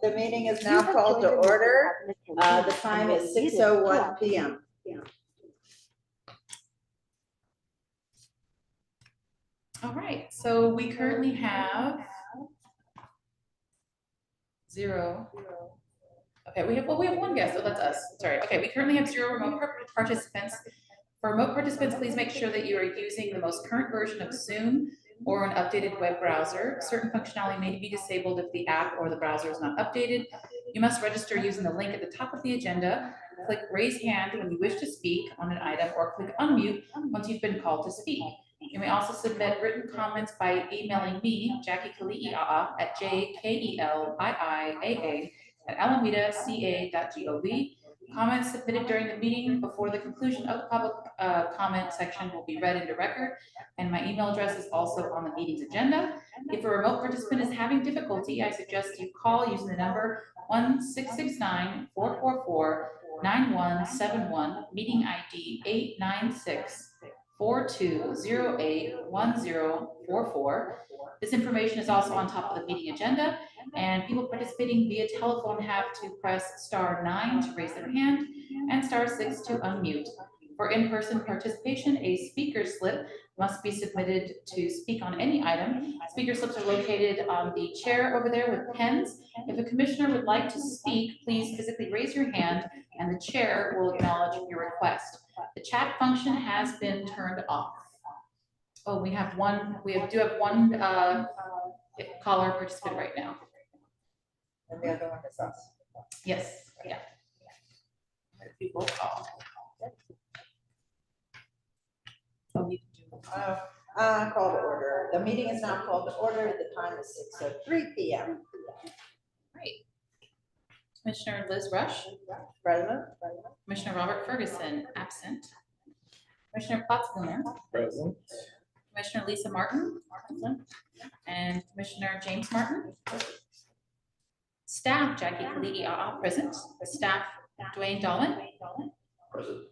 The meeting is now called to order. The time is 6:01 p.m. All right, so we currently have 0. Okay, we have one guest, so that's us. Sorry. Okay, we currently have 0 remote participants. For remote participants, please make sure that you are using the most current version of Zoom or an updated web browser. Certain functionality may be disabled if the app or the browser is not updated. You must register using the link at the top of the agenda. Click raise hand when you wish to speak on an item, or click unmute once you've been called to speak. You may also submit written comments by emailing me, Jackie Kali'ia'a, at jkeliiaa@alamedaca.gov. Comments submitted during the meeting before the conclusion of the public comment section will be read into record, and my email address is also on the meeting's agenda. If a remote participant is having difficulty, I suggest you call using the number 1-669-444-9171, meeting ID 896-4208-1044. This information is also on top of the meeting agenda, and people participating via telephone have to press *9 to raise their hand and *6 to unmute. For in-person participation, a speaker slip must be submitted to speak on any item. Speaker slips are located on the chair over there with pens. If a commissioner would like to speak, please physically raise your hand and the chair will acknowledge your request. The chat function has been turned off. Oh, we do have one caller participant right now. And the other one is us. Yes, yeah. People call. Oh, you can do it. Call to order. The meeting is now called to order. The time is 6:03 p.m. Right. Commissioner Liz Rush. Present. Commissioner Robert Ferguson, absent. Commissioner Platzblumer. Present. Commissioner Lisa Martin. Present. And Commissioner James Martin. Staff Jackie Kali'ia'a, present. Staff Dwayne Dahlman. Present.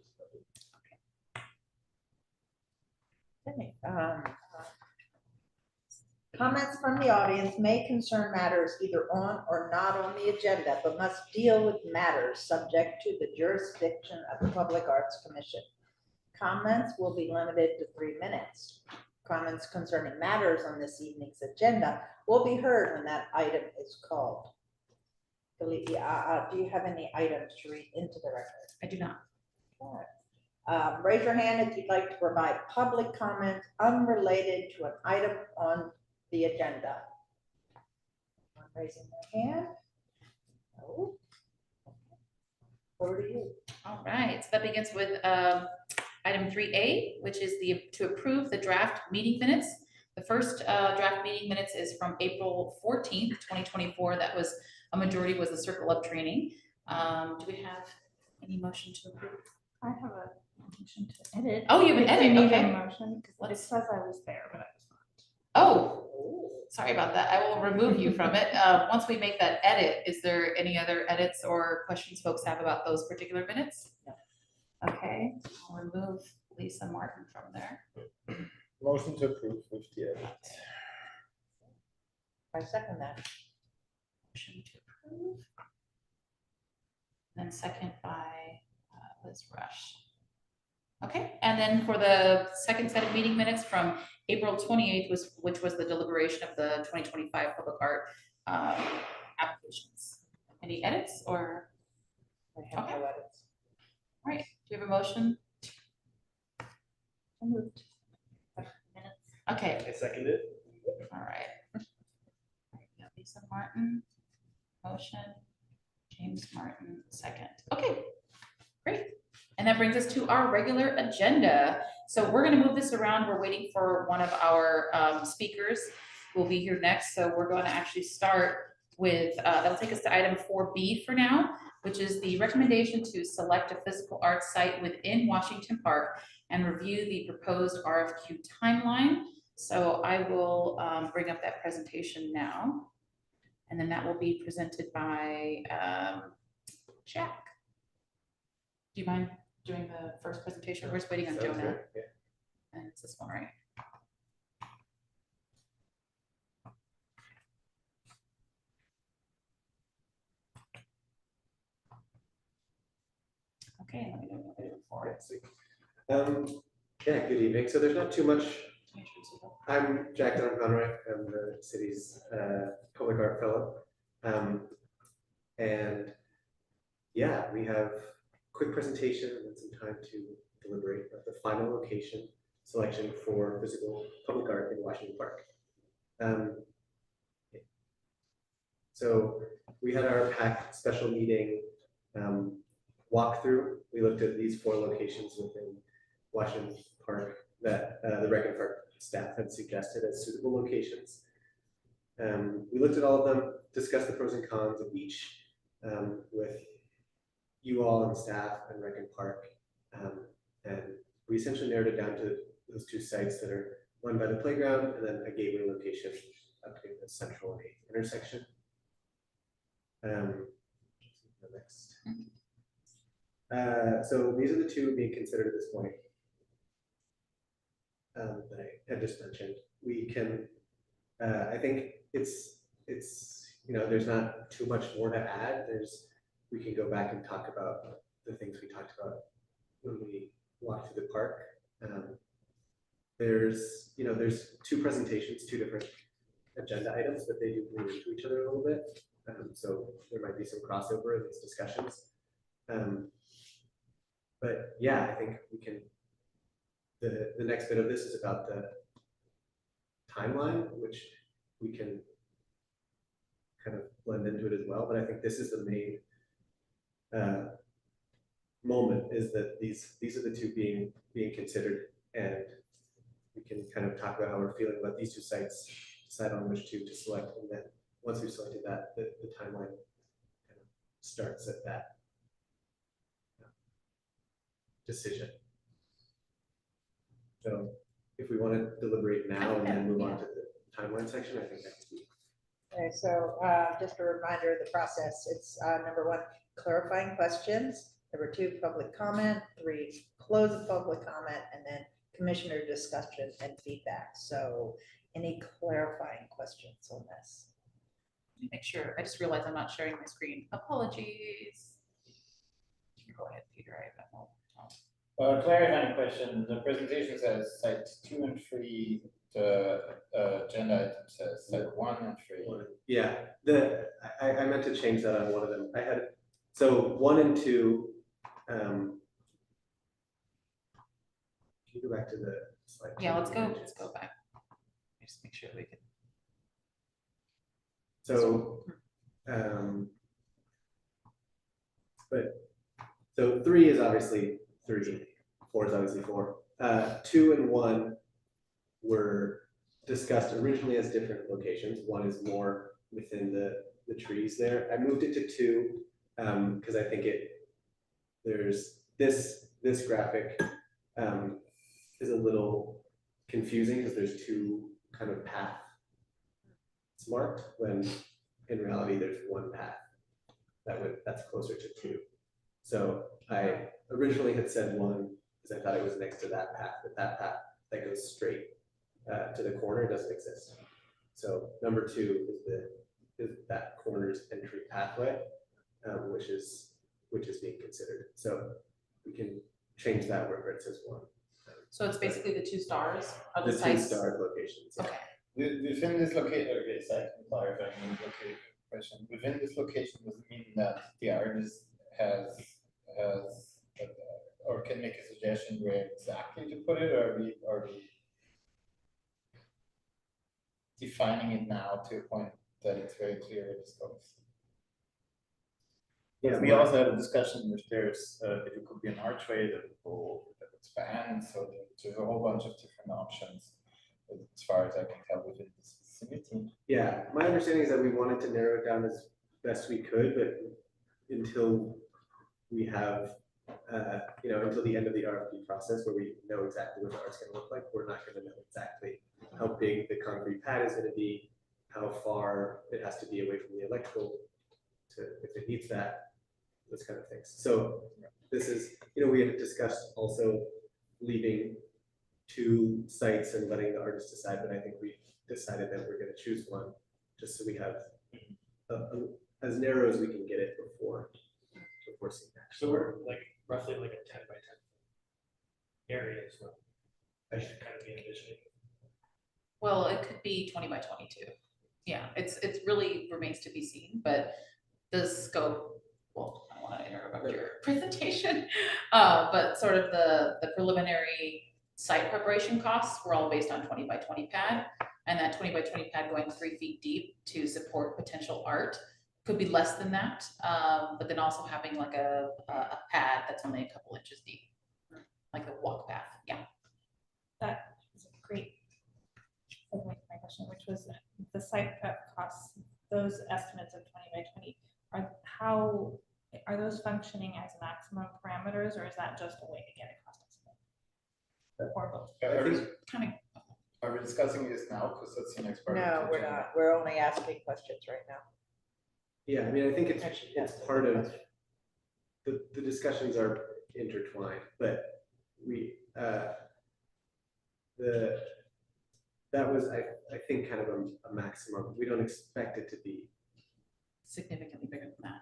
Okay. Comments from the audience may concern matters either on or not on the agenda, but must deal with matters subject to the jurisdiction of the Public Arts Commission. Comments will be limited to 3 minutes. Comments concerning matters on this evening's agenda will be heard when that item is called. Kali'ia'a, do you have any items to read into the record? I do not. Okay. Raise your hand if you'd like to provide public comment unrelated to an item on the agenda. Raising their hand. No. Over to you. All right, so that begins with item 3A, which is to approve the draft meeting minutes. The first draft meeting minutes is from April 14th, 2024. That was a majority was the Circle Up training. Do we have any motion to approve? I have a motion to edit. Oh, you have an edit, okay. Motion, because it says I was there, but I was not. Oh, sorry about that. I will remove you from it. Once we make that edit, is there any other edits or questions folks have about those particular minutes? No. Okay, I'll remove Lisa Martin from there. Motion to approve with the edit. I second that. Motion to approve. Then second by Liz Rush. Okay, and then for the second set of meeting minutes from April 28th, which was the deliberation of the 2025 public art applications. Any edits or? I have Okay. no edits. All right, do you have a motion? I moved. Okay, I second it. all right. Lisa Martin, motion, James Martin, second. Okay, great. And that brings us to our regular agenda. So we're gonna move this around. We're waiting for one of our speakers who will be here next. So we're gonna actually start with, that'll take us to item 4B for now, which is the recommendation to select a physical arts site within Washington Park and review the proposed RFQ timeline. So I will bring up that presentation now. And then that will be presented by Jack. Do you mind doing the first presentation? We're just waiting on Sounds Jonah. good, yeah. And it's this one, right? Okay, let me know what you're for it. Yeah, good evening. So there's not too much. I'm Jack Don Conroy. I'm the city's public art fellow. And yeah, we have quick presentation and then some time to deliberate about the final location selection for physical public art in Washington Park. So we had our PAC special meeting walkthrough. We looked at these 4 locations within Washington Park that the Rec and Park staff had suggested as suitable locations. We looked at all of them, discussed the pros and cons of each with you all and staff and Rec and Park. And we essentially narrowed it down to those 2 sites that are one by the playground and then a gateway location up to the Central and 8th intersection. The next. So these are the 2 being considered at this point that I had just mentioned. We can, I think it's there's not too much more to add. We can go back and talk about the things we talked about when we walked through the park. There's 2 presentations, 2 different agenda items, but they do bleed into each other a little bit. So there might be some crossover in these discussions. But yeah, I think we can, the next bit of this is about the timeline, which we can kind of blend into it as well. But I think this is the main moment, is that these are the 2 being considered, and we can kind of talk about how we're feeling about these 2 sites, decide on which 2 to select, and then once we've selected that, the timeline kind of starts at that decision. So if we want to deliberate now and then move on to the timeline section, I think that could be. Okay, so just a reminder of the process. It's number 1, clarifying questions. Number 2, public comment. 3, close the public comment, and then commissioner discussion and feedback. So any clarifying questions on this? Let me make sure. I just realized I'm not sharing my screen. Apologies. Go ahead, Peter. I have no. Clarifying question, the presentation says site 2 and 3, the agenda item says site 1 and 3. Yeah, I meant to change that on one of them. I had, so 1 and 2, can you go back to the slide? Yeah, let's go back. Just make sure we can. So, so 3 is obviously 3, 4 is obviously 4. 2 and 1 were discussed originally as different locations. 1 is more within the trees there. I moved it to 2 because I think there's this graphic is a little confusing because there's 2 kind of paths marked, when in reality there's 1 path that's closer to 2. So I originally had said 1 because I thought it was next to that path, but that path that goes straight to the corner doesn't exist. So number 2 is that corner's entry pathway, which is being considered. So we can change that where it says 1. So it's basically the 2 stars of The the 2 sites. starred locations. Yeah. Okay. Within this location, okay, site clarifying location question. Within this location, does it mean that the artist has or can make a suggestion where exactly to put it, or are we defining it now to a point that it's very clear where this goes? Yeah, We also had a discussion if there's if it could be an archway that would expand, so there's a whole bunch of different options as far as I can tell within this vicinity. Yeah, my understanding is that we wanted to narrow it down as best we could, but until we have, until the end of the RFP process where we know exactly what the art's going to look like, we're not going to know exactly how big the concrete pad is going to be, how far it has to be away from the electrical, if it needs that, those kind of things. So this is, we had discussed also leaving 2 sites and letting the artist decide, but I think we decided that we're going to choose 1 just so we have as narrow as we can get it before seeing that. So we're like, roughly like a 10 by 10 area is what I should kind of be envisioning. Well, it could be 20 by 22. Yeah, it's really remains to be seen, but the scope, well, I don't want to interrupt your presentation. But sort of the preliminary site preparation costs were all based on 20 by 20 pad. And that 20 by 20 pad going 3 feet deep to support potential art could be less than that. But then also having like a pad that's only a couple inches deep, like a walk path, yeah. That is a great segue to my question, which was the site prep costs, those estimates of 20 by 20, are those functioning as maximum parameters, or is that just a way to get a cost estimate? Or both? Kind of. Are we discussing this now? Because that's the next part. of No, the we're agenda. not. We're only asking questions right now. Yeah, I mean, I think it's Actually, it's that's part the of, question. the discussions are intertwined, but we, that was, I think, kind of a maximum. We don't expect it to be. Significantly bigger than that.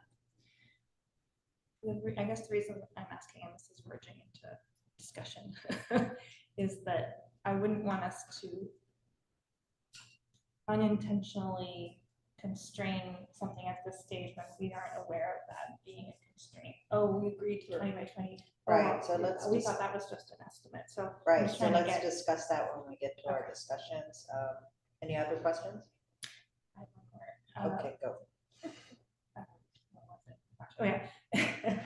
I guess the reason I'm asking, and this is verging into discussion, is that I wouldn't want us to unintentionally constrain something at this stage when we aren't aware of that being a constraint. Oh, we agreed to 20 by 20. Right, Oh, so let's we just- thought that was just an estimate, so. I'm Right, just so trying to let's get- discuss that when we get to our discussions. Any other questions? I don't know where, Okay, go. what was it? Oh, yeah.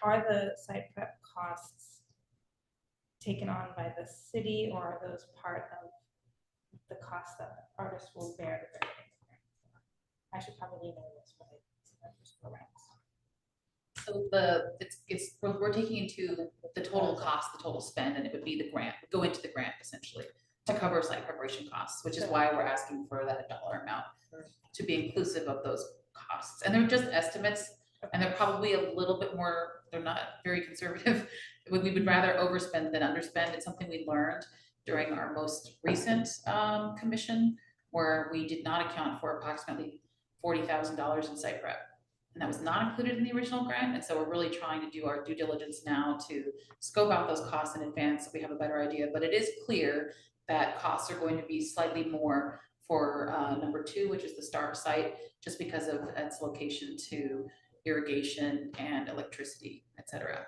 Are the site prep costs taken on by the city, or are those part of the costs that artists will bear? To their I should probably know this, but I'm just around. So we're taking into the total cost, the total spend, and it would be the grant, go into the grant essentially to cover site preparation costs, which is why we're asking for that dollar amount to be inclusive of those costs. And they're just estimates, and they're probably a little bit more, they're not very conservative. We would rather overspend than underspend. It's something we learned during our most recent commission, where we did not account for approximately $40,000 in site prep. And that was not included in the original grant. And so we're really trying to do our due diligence now to scope out those costs in advance so we have a better idea. But it is clear that costs are going to be slightly more for number 2, which is the Star site, just because of its location to irrigation and electricity, et cetera.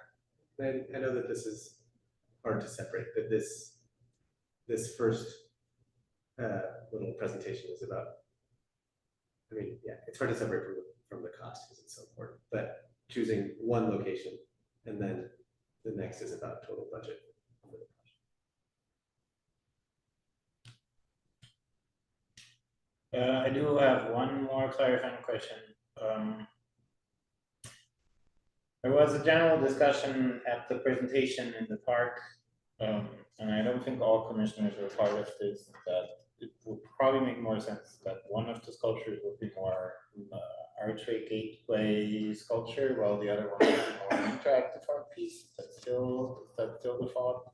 I know that this is hard to separate, but this first little presentation is about, I mean, yeah, it's hard to separate from the cost because it's so important, but choosing one location and then the next is about total budget. I do have one more clarifying question. There was a general discussion at the presentation in the park, and I don't think all commissioners were part of this, that it would probably make more sense that one of the sculptures would be more archway gateway sculpture, while the other one would be more interactive art piece. Is that still the thought?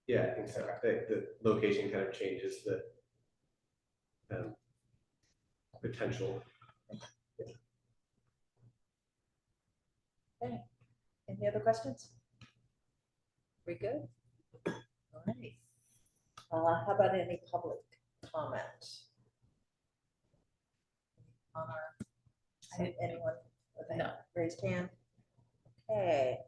Yeah, I think so. The location kind of changes the potential. Any other questions? We good? All right. How about any public comment? On our, anyone with a No. raised hand? Okay.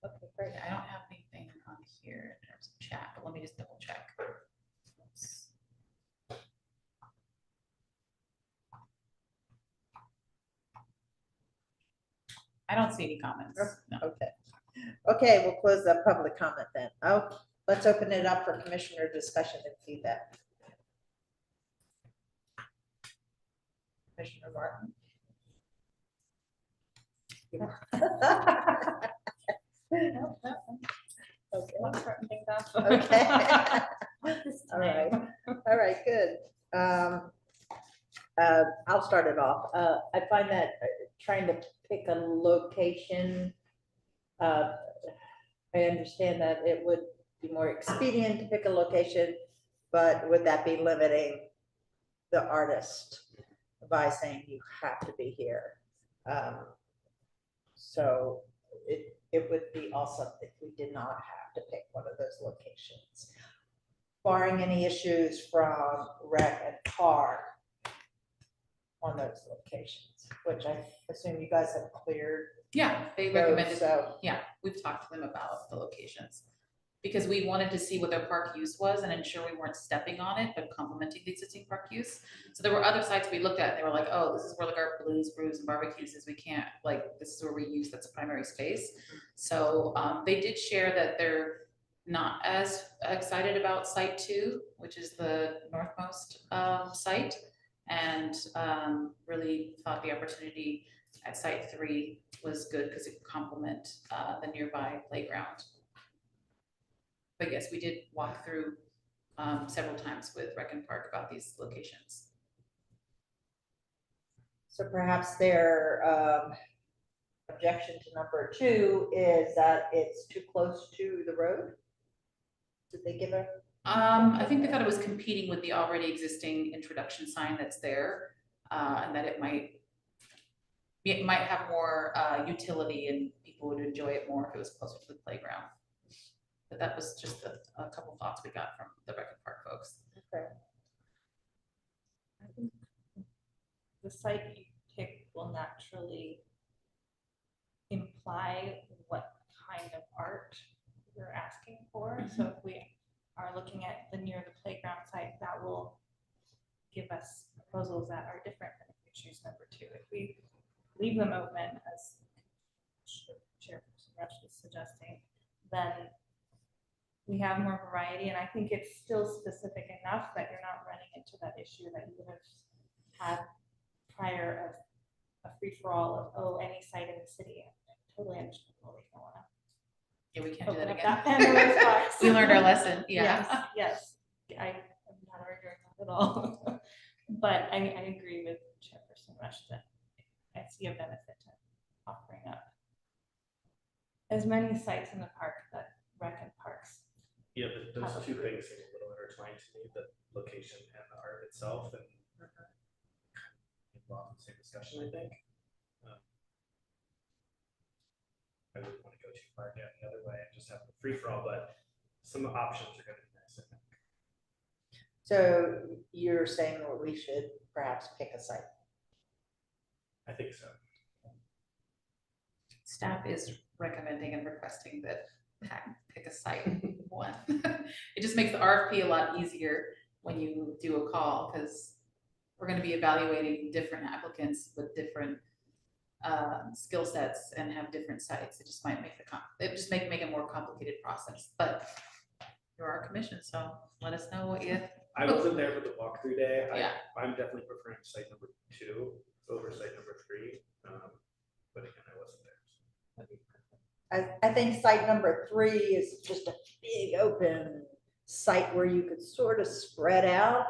Okay, great. I don't have anything on here in terms of chat, but let me just double check. Oops. I don't see any comments. No. Okay. Okay, we'll close the public comment then. Oh, let's open it up for commissioner discussion and feedback. Commissioner Martin. Okay. I'm starting things off. Okay. This All right. time. All right, good. I'll start it off. I find that trying to pick a location, I understand that it would be more expedient to pick a location, but would that be limiting the artist by saying you have to be here? So it would be awesome if we did not have to pick one of those locations. Barring any issues from rec and park on those locations, which I assume you guys have cleared. Yeah, they those, recommended, So, yeah, we've talked to them about the locations. Because we wanted to see what their park use was and ensure we weren't stepping on it, but complementing the existing park use. So there were other sites we looked at, and they were like, oh, this is where like our blues, brews, and barbecues is, we can't, like, this is where we use, that's a primary space. So, they did share that they're not as excited about site 2, which is the northmost, site. And, really thought the opportunity at site 3 was good because it could complement, the nearby playground. But yes, we did walk through several times with Rec and Park about these locations. so perhaps their objection to number 2 is that it's too close to the road? Did they give a? I think they thought it was competing with the already existing introduction sign that's there, and that it might have more utility and people would enjoy it more if it was closer to the playground. But that was just a couple thoughts we got from the Rec and Park folks. Okay. I think the site you pick will naturally imply what kind of art you're asking for. So if we are looking at the near the playground site, that will give us proposals that are different than if we choose number 2. If we leave them open, as Chairperson Rush is suggesting, then we have more variety, and I think it's still specific enough that you're not running into that issue that you would have had prior of a free-for-all of, oh, any site in the city. I totally understand why we don't want to Yeah, we can't do open that up again. that Pandora's box. We learned our lesson, yeah. Yes, I am not arguing that at all. But I agree with Chairperson Rush that I see a benefit to offering up as many sites in the park that Rec and Parks. Yeah, those two things seem a little intertwined to me, the location and the art itself, and involved in the same discussion, I think. I wouldn't want to go too far down the other way and just have the free for all, but some options are gonna be nice, I think. So you're saying that we should perhaps pick a site? I think so. Staff is recommending and requesting that PAC pick a site one. It just makes the RFP a lot easier when you do a call, because we're gonna be evaluating different applicants with different skill sets and have different sites. It just might make make a more complicated process, but you're our commission, so let us know what you. I wasn't there for the walkthrough day. Yeah. I'm definitely preferring site number 2 over site number 3. But again, I wasn't there. I think site number 3 is just a big open site where you could sort of spread out.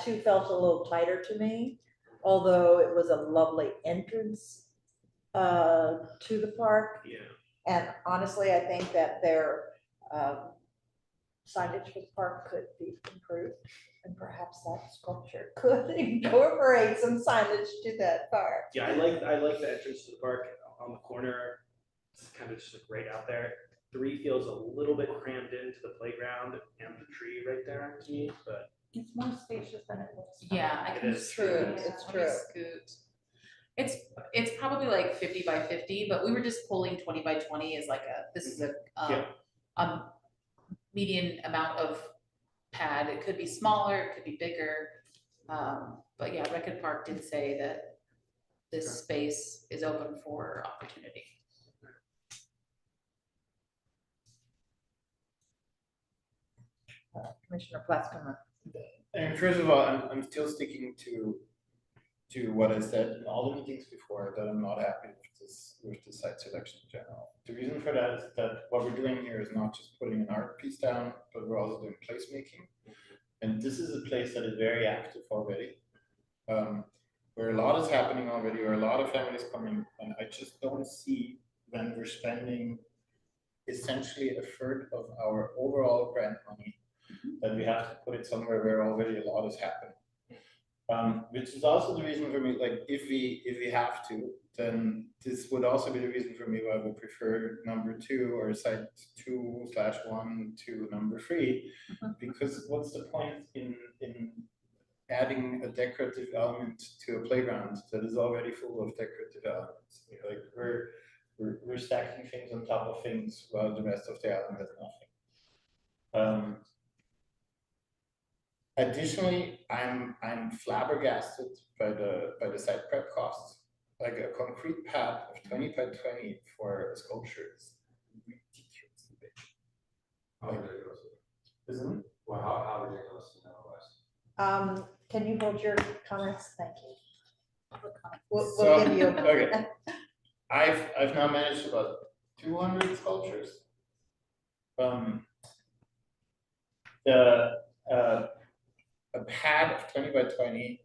2 felt a little tighter to me, although it was a lovely entrance to the park. Yeah. And honestly, I think that their signage for the park could be improved, and perhaps that sculpture could incorporate some signage to that park. Yeah, I like the entrance to the park on the corner. It's kind of just like right out there. 3 feels a little bit crammed into the playground and the tree right there to me, but It's more spacious than it looks. Yeah, I It can is scoot. true, it's Let me true. Scoot. It's probably like 50 by 50, but we were just pulling 20 by 20 as like this is Yeah. median amount of pad. It could be smaller, it could be bigger. But yeah, Rec and Park did say that this space is open for opportunity. Commissioner Plaskema. And first of all, I'm still sticking to what I said in all the meetings before, that I'm not happy with the site selection in general. The reason for that is that what we're doing here is not just putting an art piece down, but we're also doing placemaking. And this is a place that is very active already, where a lot is happening already, where a lot of families coming, and I just don't see when we're spending essentially a third of our overall grant money, that we have to put it somewhere where already a lot is happening. Which is also the reason for me, like, if we have to, then this would also be the reason for me why I would prefer number 2 or site 2/1 to number 3. Because what's the point in adding a decorative element to a playground that is already full of decorative elements? Like, we're stacking things on top of things while the rest of the island has nothing. Additionally, I'm flabbergasted by the site prep costs. Like, a concrete pad of 20 by 20 for a sculpture is ridiculously big. How ridiculous. Isn't it? Well, how ridiculous, no less. Can you hold your comments? Thank you. We'll So, give you. okay. I've now managed about 200 sculptures. A pad of 20 by 20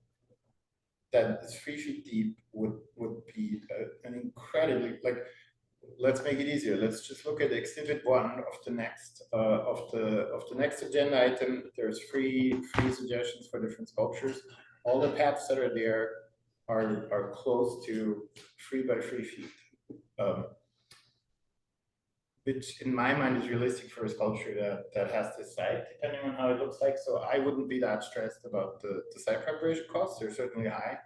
that is 3 feet deep would be an incredibly, like, let's make it easier. Let's just look at exhibit 1 of the next of the next agenda item. There's three suggestions for different sculptures. All the pads that are there are close to 3 by 3 feet. Which in my mind is realistic for a sculpture that has this site, depending on how it looks like. So I wouldn't be that stressed about the site preparation costs. They're certainly high.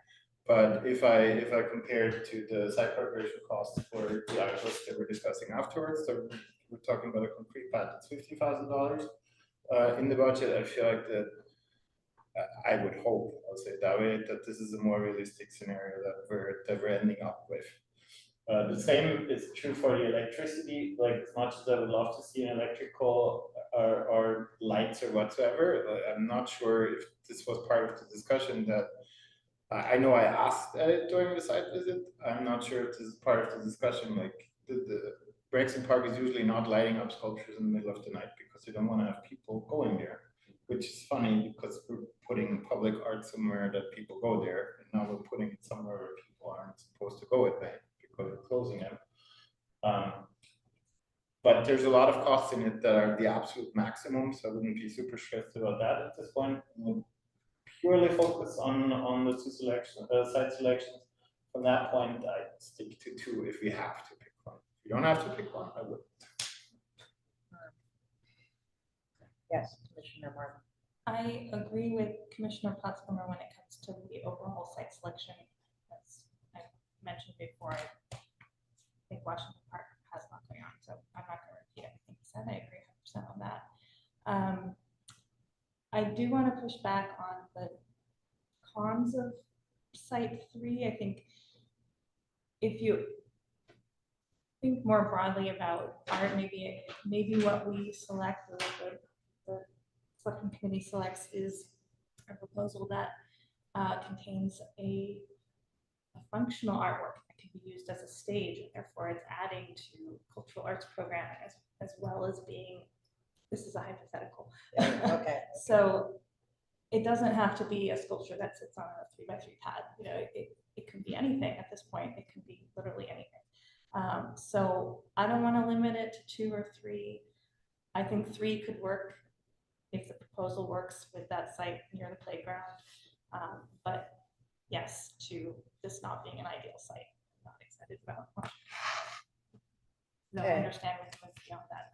But if I compare it to the site preparation costs for the items that we're discussing afterwards, so we're talking about a concrete pad that's $50,000 in the budget. I feel like that I would hope, I'll say it that way, that this is a more realistic scenario that we're ending up with. The same is true for the electricity. Like, as much as I would love to see an electrical or lights or whatsoever, I'm not sure if this was part of the discussion. That I know I asked during the site visit. I'm not sure if this is part of the discussion. Like, the Brexton Park is usually not lighting up sculptures in the middle of the night because they don't want to have people going there, which is funny because we're putting public art somewhere that people go there, and now we're putting it somewhere where people aren't supposed to go at night. We're closing it. But there's a lot of costs in it that are the absolute maximum, so I wouldn't be super stressed about that at this point. We'll purely focus on the 2 site selections. From that point, I'd stick to 2 if we have to pick one. If you don't have to pick one, I wouldn't. Yes, Commissioner Martin. I agree with Commissioner Platzberger when it comes to the overall site selection. As I mentioned before, I think Washington Park has a lot going on, so I'm not going to repeat everything he said. I agree 100% on that. I do want to push back on the cons of site 3. I think if you think more broadly about art, maybe what we select, or the selection committee selects, is a proposal that contains a functional artwork that can be used as a stage, and therefore it's adding to cultural arts programming as well as being, this is a hypothetical. Okay. So it doesn't have to be a sculpture that sits on a 3 by 3 pad. You know, it can be anything at this point. It can be literally anything. So I don't want to limit it to 2 or 3. I think 3 could work if the proposal works with that site near the playground. But yes, to this not being an ideal site, I'm not excited about. No, I Okay. understand we can move beyond that.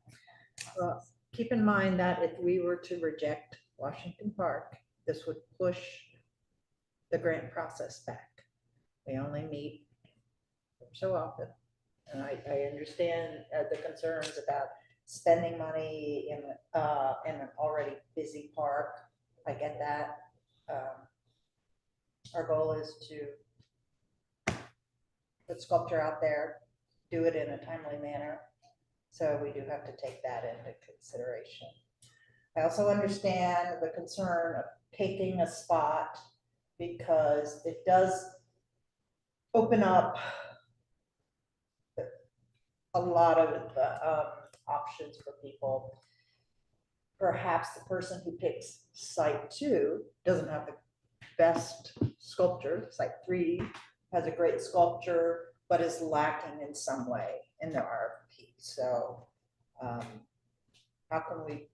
Well, keep in mind that if we were to reject Washington Park, this would push the grant process back. We only meet so often. And I understand the concerns about spending money in an already busy park. I get that. Our goal is to put sculpture out there, do it in a timely manner. So we do have to take that into consideration. I also understand the concern of picking a spot because it does open up a lot of options for people. Perhaps the person who picks site 2 doesn't have the best sculpture. Site 3 has a great sculpture, but is lacking in some way in the RFP. So how can we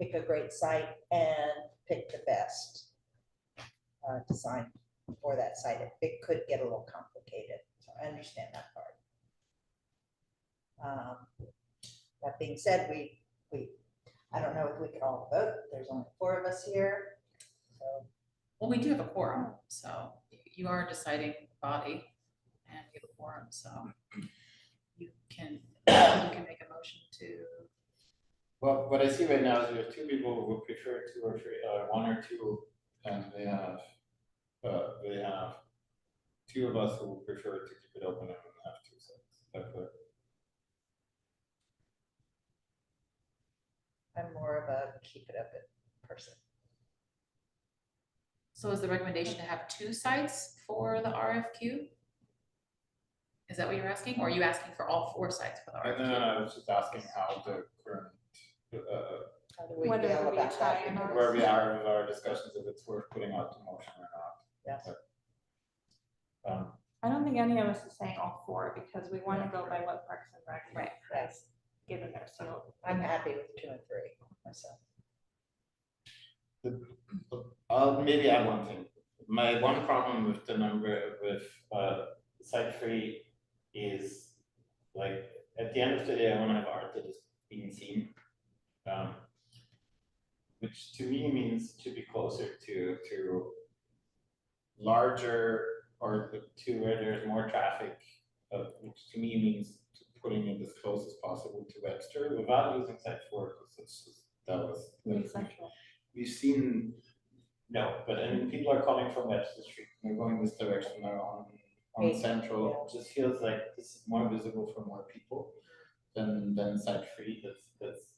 pick a great site and pick the best? design for that site. It could get a little complicated, so I understand that part. That being said, I don't know if we can all vote. There's only 4 of us here. So, Well, we do have a quorum, so you are a deciding body and you have a quorum, so you can make a motion to, Well, what I see right now is we have 2 people who would prefer 2 or 3, 1 or 2, and we have 2 of us who would prefer to keep it open and have 2 sites. That's what. I'm more of a keep it open person. so is the recommendation to have 2 sites for the RFQ? Is that what you're asking, or are you asking for all 4 sites for the No, RFQ? I was just asking how the current, How do we Whether feel we about try that? and not. where we are with our discussions, if it's worth putting out to motion or not. Yes. I don't think any of us is saying all 4 because we want to go by what Parks and Rec Right. has given their seal. I'm happy with 2 and 3 myself. I'll maybe add one thing. My one problem with the number with site 3 is, like, at the end of the day, I want to have art that is being seen. Which to me means to be closer to larger, or to where there's more traffic, which to me means putting it as close as possible to Webster without losing site 4, because Maybe central. we've seen, no, but I mean, people are coming from Webster Street, they're going this direction, they're on Hey, Central. It just feels like this is more visible for more people than site 3. That's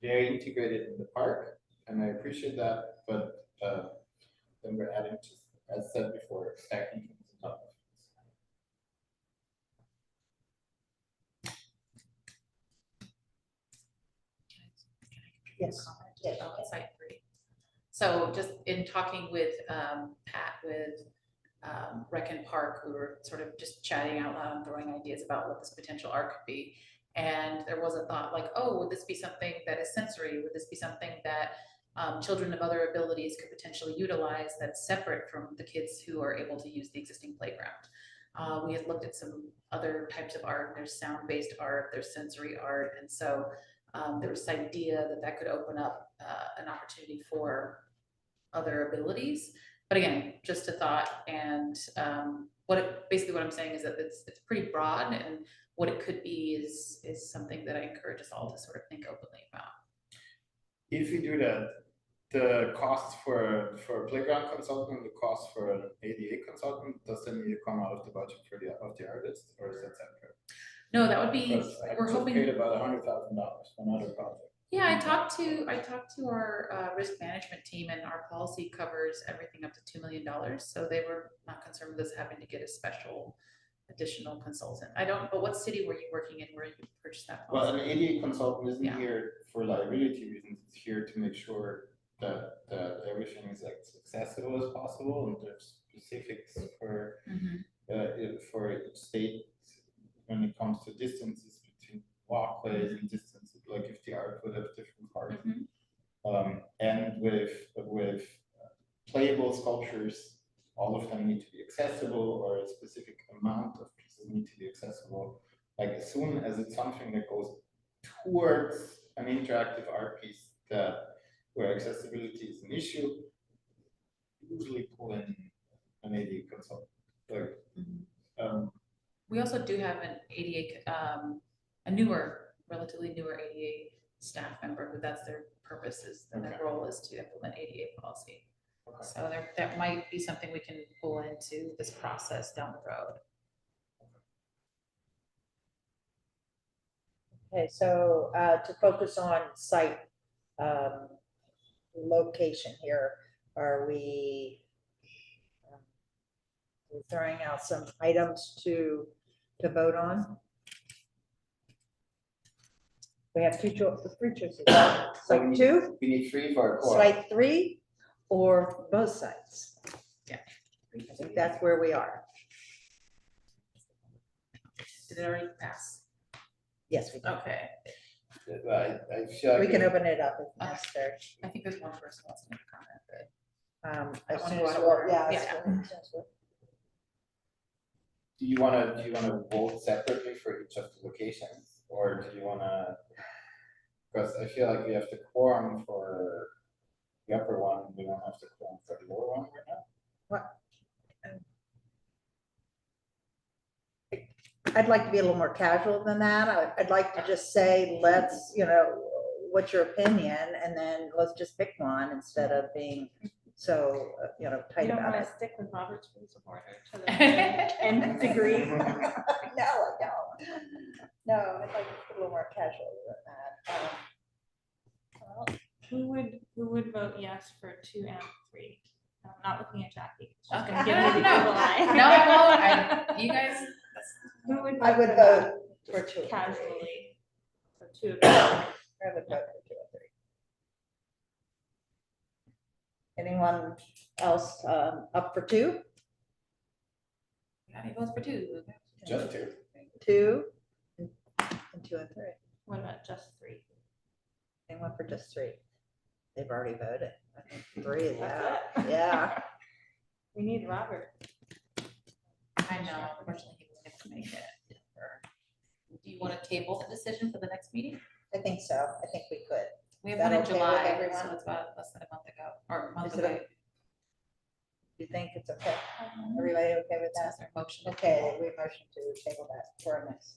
very integrated in the park, and I appreciate that, but then we're adding, just as said before, stacking things on top of Yes. Comment Yes, about okay. site 3. So just in talking with Pat with Rec and Park, we were sort of just chatting out loud and throwing ideas about what this potential art could be. And there was a thought like, oh, would this be something that is sensory? Would this be something that children of other abilities could potentially utilize that's separate from the kids who are able to use the existing playground? We had looked at some other types of art. There's sound-based art, there's sensory art, and so there was this idea that could open up an opportunity for other abilities. But again, just a thought, and basically what I'm saying is that it's pretty broad, and what it could be is something that I encourage us all to sort of think openly about. If we do that, the cost for a playground consultant, the cost for an ADA consultant, does that need to come out of the budget of the artist, or is that separate? No, that would be, Because I we're just hoping. paid about $100,000 for another project. Yeah, I talked to our risk management team, and our policy covers everything up to $2 million. So they were not concerned with us having to get a special additional consultant. But what city were you working in where you purchased that Well, policy? an ADA consultant isn't Yeah. here for liability reasons, it's here to make sure that everything is as accessible as possible, and there's specifics for each state when it comes to distances between walkways and distances, like if the art would have different parts. And with playable sculptures, all of them need to be accessible, or a specific amount of pieces need to be accessible. Like, as soon as it's something that goes towards an interactive art piece where accessibility is an issue, usually pull in an ADA consultant. Like, we also do have an ADA, relatively newer ADA staff member who that's their purpose is, and their role is to implement ADA policy. Okay. So that might be something we can pull into this process down the road. Okay, so to focus on site location here, are we we're throwing out some items to vote on? We have three choices. Site 2, we need 3 for a core. site 3, or both sites. Yeah. I think that's where we are. Did it already pass? Yes, we can. Okay, I feel like We can open it up if necessary. I think there's one person who wants to make a comment, but As wanna soon go as out of we're- order. yeah, Yeah. as soon as we're- Do you wanna vote separately for each of the locations, or do you wanna? Because I feel like we have the quorum for the upper one, we don't have the quorum for the lower one right now. I'd like to be a little more casual than that. I'd like to just say, let's, what's your opinion? And then let's just pick one instead of being so, You tight don't about want it. to stick with Robert's rules of order to the nth degree. No, I don't. No, I'd like to be a little more casual than that. Well, who would vote yes for 2 and 3? I'm not looking at Jackie. She's Okay. gonna give me the No. evil eye. No, I won't. You guys. Who would I vote would for that? vote for 2 and 3. Casually. For 2 of them. I would vote for 2 and 3. Anyone else up for 2? How many votes for 2? Just two. 2 and 2 and 3. What about just 3? Anyone for just 3? They've already voted. I think 3 is That's out. it. Yeah. We need Robert. I know, unfortunately, he wasn't able to make it. Do you want to table the decision for the next meeting? I think so. I think we could. We have Is that one in okay with July, everyone? so it's about less than a month ago, or a month Is it away. Do you think it's okay? Everybody okay with that? That's their motion. Okay, we motion to table that for our next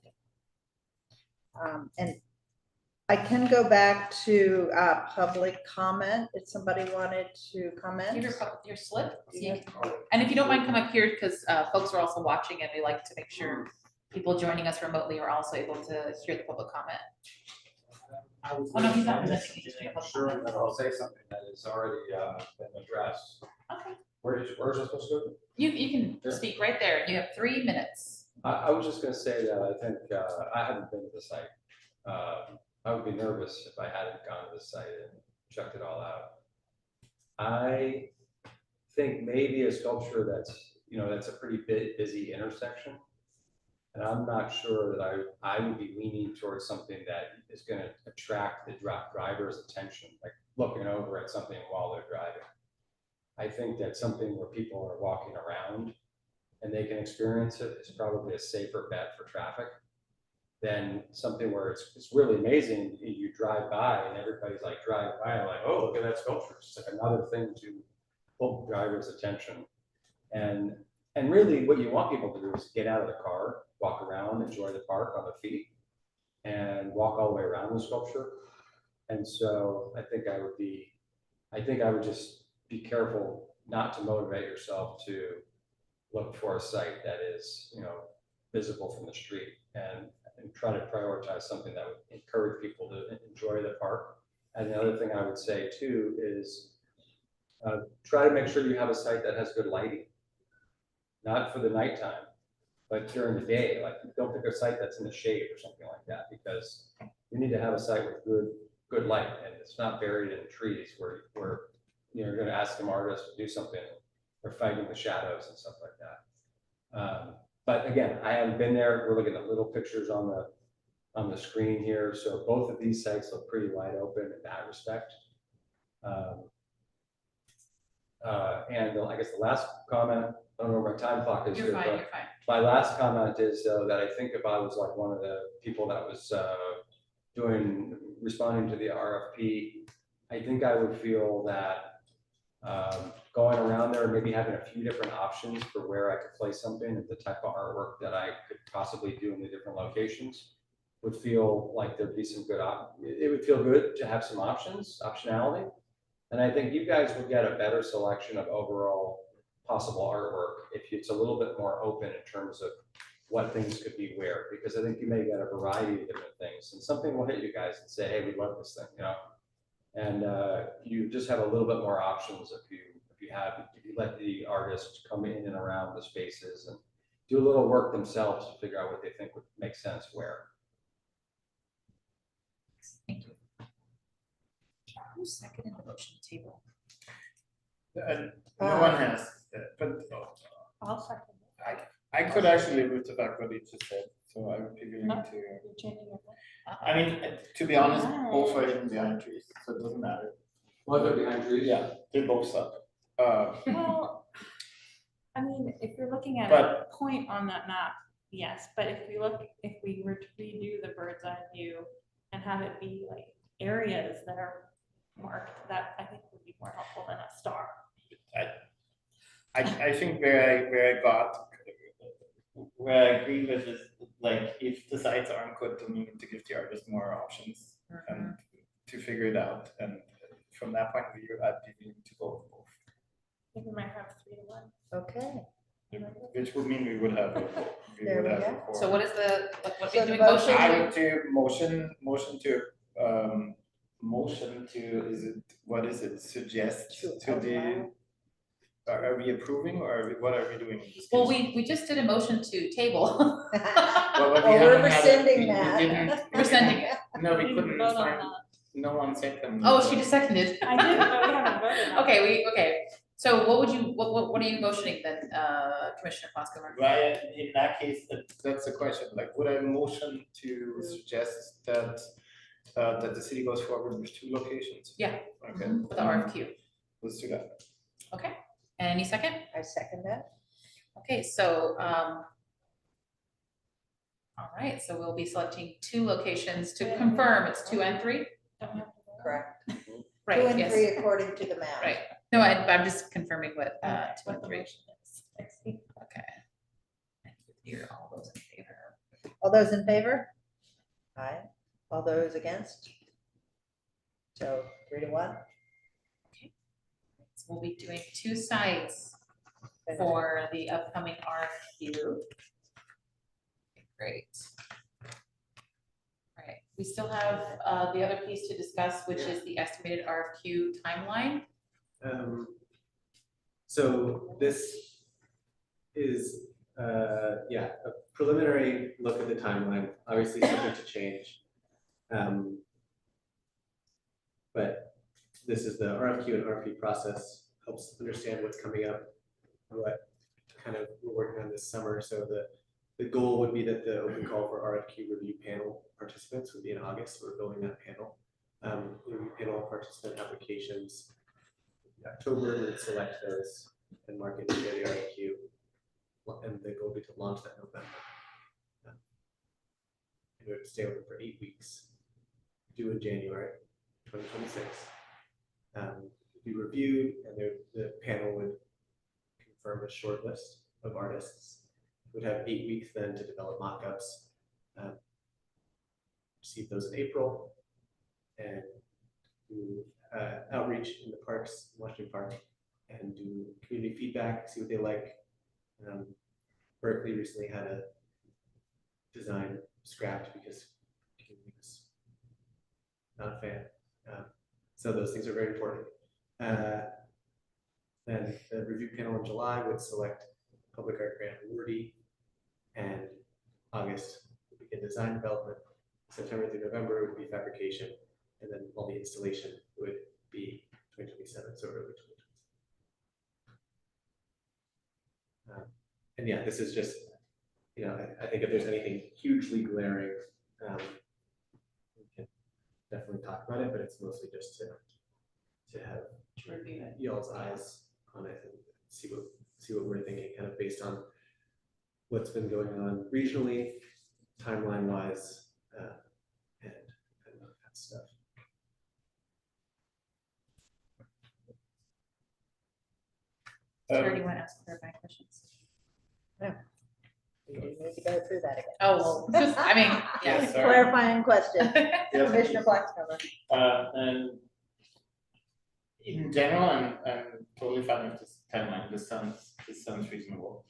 meeting. And I can go back to public comment if somebody wanted to comment. Give your slip, so you Yeah. can- and if you don't mind, come up here, because folks are also watching, and we like to make sure people joining us remotely are also able to hear the public comment. Oh, no, he's not presenting, he's just doing public Sure, comment. and I'll say something that is already been addressed. Okay, Where's it supposed to go? you can Yeah. speak right there, you have 3 minutes. I was just gonna say that I think, I haven't been to the site. I would be nervous if I hadn't gone to the site and checked it all out. I think maybe a sculpture that's a pretty busy intersection. And I'm not sure that I would be leaning towards something that is gonna attract the driver's attention, like looking over at something while they're driving. I think that something where people are walking around and they can experience it is probably a safer bet for traffic than something where it's really amazing. You drive by and everybody's like driving by and like, oh, look at that sculpture. It's like another thing to pull drivers' attention. And really what you want people to do is get out of the car, walk around, enjoy the park on their feet, and walk all the way around the sculpture. And so I think I would just be careful not to motivate yourself to look for a site that is, visible from the street, and try to prioritize something that would encourage people to enjoy the park. And the other thing I would say too is try to make sure you have a site that has good lighting, not for the nighttime, but during the day. Like, don't pick a site that's in the shade or something like that, because you need to have a site with good light, and it's not buried in trees where you're going to ask some artist to do something. They're fighting the shadows and stuff like that. But again, I haven't been there. We're looking at little pictures on the screen here. So both of these sites look pretty wide open in that respect. And I guess the last comment, I don't know where my time clock is You're here, fine, but you're fine. my last comment is that I think if I was like one of the people that was responding to the RFP, I think I would feel that going around there, maybe having a few different options for where I could place something and the type of artwork that I could possibly do in the different locations would feel like there'd be some it would feel good to have some optionality. And I think you guys would get a better selection of overall possible artwork if it's a little bit more open in terms of what things could be where, because I think you may get a variety of different things, and something will hit you guys and say, hey, we love this thing, and you just have a little bit more options if you let the artists come in and around the spaces and do a little work themselves to figure out what they think would make sense where. Thank you. Who's seconding the motion to table? No one has, but I'll second it. I could actually live with the fact what you just said, so I would be willing No. to. You're changing your vote. I mean, to be honest, both are hidden behind trees, so it doesn't matter. Well, they're behind trees. Yeah, they both suck. Well, I mean, if you're looking at a But- point on that map, yes, but if we were to redo the bird's eye view and have it be like areas that are marked, that I think would be more helpful than a star. I think where I agree with is, like, if the sites aren't good, then you need to give the artist more options and to figure it out, and from that point of view, I'd be willing to go with both. I think we might have 3-1. Okay, Which would mean we would have There we a go. four. So what is what are So we the doing? motion- I would do motion to, what is it, suggest To to the, allow. are we approving or what are we doing? in this Well, case? we just did a motion to table. Well, but we Well, we're haven't had it. rescinding We that. didn't- Rescinding it. No, we didn't couldn't vote on find, that. no one seconded. Oh, she just seconded. I did, but we haven't voted on it. Okay, so what are you motioning then, Commissioner Plaskover? Right, in that case, that's the question, like, would I motion to suggest that, that the city goes forward with 2 locations? Yeah. Okay. For the RFQ, Let's do that. okay, any second? I second that. Okay, so, all right, so we'll be selecting 2 locations to confirm it's 2 and 3? Don't have to vote. Correct. 2 Right, and yes, 3 according to the map. right. No, I'm just confirming what, 2 Okay, what and the 3. motion is. I see. Okay. Here, all those in favor. All those in favor? Aye. All those against? So 3-1. So we'll be doing 2 sites for the upcoming RFQ. Okay, great. All right, we still have the other piece to discuss, which is the estimated RFQ timeline. So this is, a preliminary look at the timeline, obviously subject to change. But this is the RFQ and RFP process, helps understand what's coming up, what kind of we're working on this summer. So the goal would be that the open call for RFQ review panel participants would be in August. We're building that panel. Review panel participant applications in October, and then select those and mark it to the RFQ. And the goal would be to launch that November. And it would stay open for 8 weeks, due in January 2026. Be reviewed, and the panel would confirm a short list of artists. Would have 8 weeks then to develop mock-ups. Receive those in April, and do outreach in the parks, Washington Park, and do community feedback, see what they like. Berkeley recently had a design scrapped because community was not a fan. So those things are very important. Then the review panel in July would select public art grant awardee, and August would begin design development. September through November would be fabrication, and then all the installation would be 2027, so early 2027. And yeah, this is just, I think if there's anything hugely glaring, we can definitely talk about it, but it's mostly just to have To review it. y'all's eyes on it and see what we're thinking, kind of based on what's been going on regionally, timeline wise, and that stuff. Or do you want to ask clarifying questions? We do need to go through that again. Oh, well, just, I mean, yeah. Yes, sir. Clarifying question. Yes, Commissioner Plaxcover. And in general, I'm totally fine with this timeline. This sounds reasonable.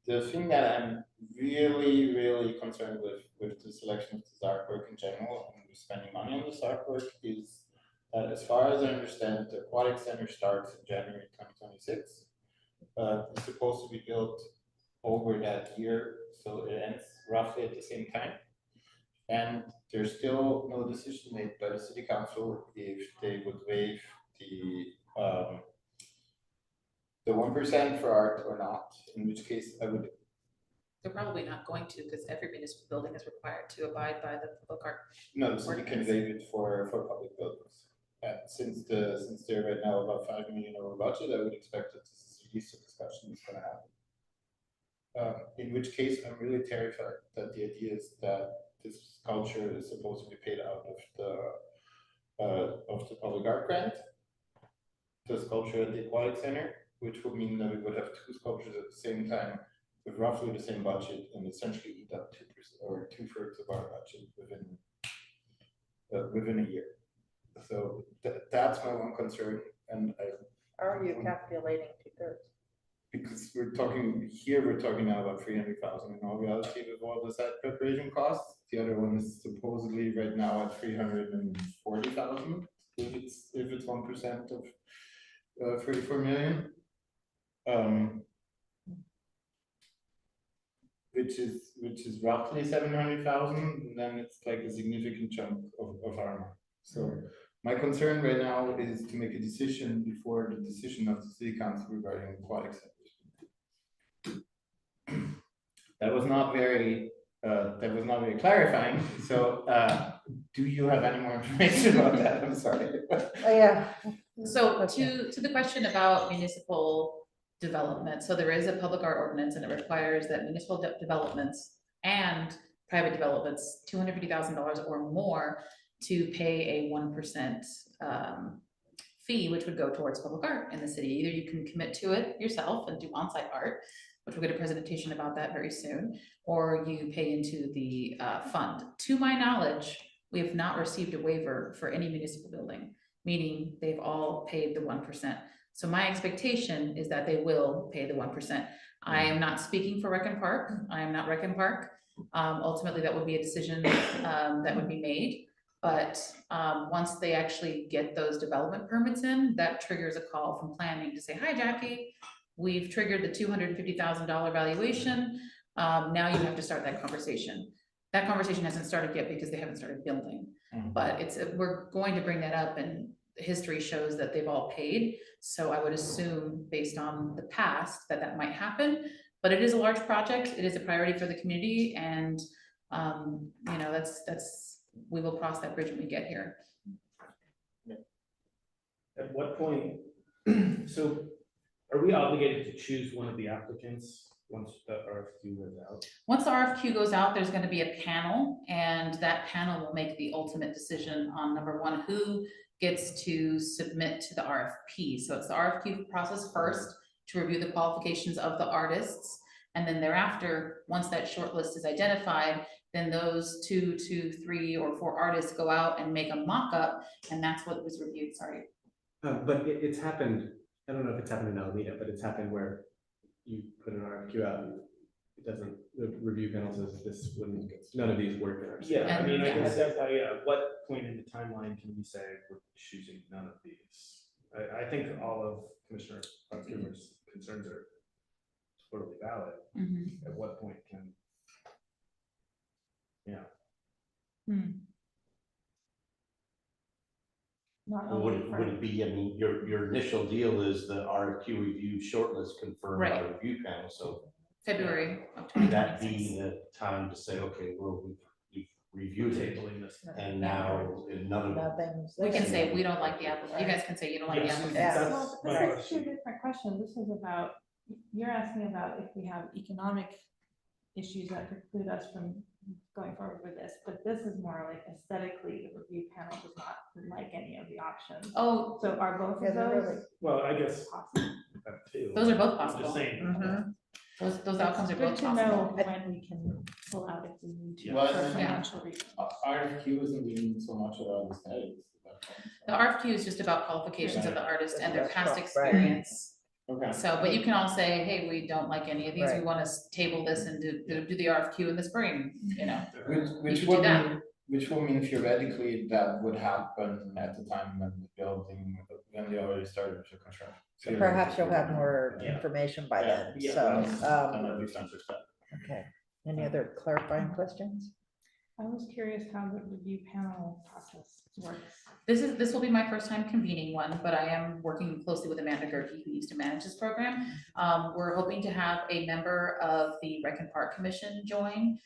The thing that I'm really concerned with the selection of this artwork in general and spending money on this artwork is that, as far as I understand, the Aquatic Center starts in January 2026. It's supposed to be built over that year, so it ends roughly at the same time. And there's still no decision made by the city council if they would waive the 1% for art or not, in which case I would. They're probably not going to, because every municipal building is required to abide by the public art. No, the city can waive it for public buildings. since they're right now about 5 million over budget, I would expect that this is at least a discussion is gonna happen. In which case, I'm really terrified that the idea is that this sculpture is supposed to be paid out of the public art grant. The sculpture at the Aquatic Center, which would mean that we would have two sculptures at the same time with roughly the same budget and essentially eat up 2% or 2/3 of our budget within a year. So that's my one concern, and How are you calculating 2/3? because we're talking now about 300,000 in all reality with all the site preparation costs. The other one is supposedly right now at 340,000 if it's 1% of 34 million. Which is roughly 700,000, and then it's like a significant chunk of our money. So my concern right now is to make a decision before the decision of the city council regarding aquatic centers. That was not very clarifying. So do you have any more information about that? I'm sorry. Yeah. So Okay. to the question about municipal development, so there is a public art ordinance and it requires that municipal developments and private developments, $250,000 or more to pay a 1% fee, which would go towards public art in the city. Either you can commit to it yourself and do on-site art, which we'll get a presentation about that very soon, or you pay into the fund. To my knowledge, we have not received a waiver for any municipal building, meaning they've all paid the 1%. So my expectation is that they will pay the 1%. I am not speaking for Rec and Park. I am not Rec and Park. Ultimately, that would be a decision that would be made. But once they actually get those development permits in, that triggers a call from planning to say, hi, Jackie, we've triggered the $250,000 valuation. Now you have to start that conversation. That conversation hasn't started yet because they haven't started building. But we're going to bring that up, and history shows that they've all paid. So I would assume based on the past that might happen, but it is a large project. It is a priority for the community, and you know, we will cross that bridge when we get here. At what point, so are we obligated to choose one of the applicants once the RFQ goes out? Once the RFQ goes out, there's going to be a panel, and that panel will make the ultimate decision on number one, who gets to submit to the RFP. So it's the RFQ process first to review the qualifications of the artists. And then thereafter, once that short list is identified, then those 2, 3, or 4 artists go out and make a mock-up, and that's what was reviewed, sorry. But it's happened, I don't know if it's happened in Alameda, but it's happened where you put an RFQ out and it doesn't, the review panel says this wouldn't, none of these work in our city. Yeah, I mean, I And- guess at what point in the timeline can we say we're choosing none of these? I think all of Commissioner Pottskemer's concerns are totally valid. Mhm. At what point can, Not Would only it, for. would it be, I mean, your initial deal is the RFQ review shortlist confirmed by Right. review panel, so February of would that 2026. be the time to say, okay, well, we've reviewed it, tabling this? and now none of it. Nothing's. We can there. say we don't like the applicant. You guys can say you don't like the Yes. applicant. Yeah. That's Well, my this is question. two different questions. This is about, you're asking about if we have economic issues that preclude us from going forward with this, but this is more like aesthetically, the review panel does not like any of the options. Oh, So are both Yeah, of they're those Well, I guess possible? that too. those are both I'm possible. just saying. Mhm. Those outcomes are It's good both to possible. know when we can pull out if we need to Well, for and- financial reasons. RFQ isn't even so much about aesthetics. The RFQ is just about qualifications of the artist and their past Right. experience. Okay. So, but you can all say, hey, we don't like any of these. We Right. want to table this and do the RFQ in the spring, you know? Which could would do that. mean, which will mean theoretically that would happen at the time when the building, when they already started the construction. So perhaps you'll have more Yeah. information by Yeah. then, Yeah. so, And that makes sense. okay. Any other clarifying questions? I was curious how the review panel process works. This will be my first time convening one, but I am working closely with Amanda Gerke, who used to manage this program. We're hoping to have a member of the Rec and Park Commission join,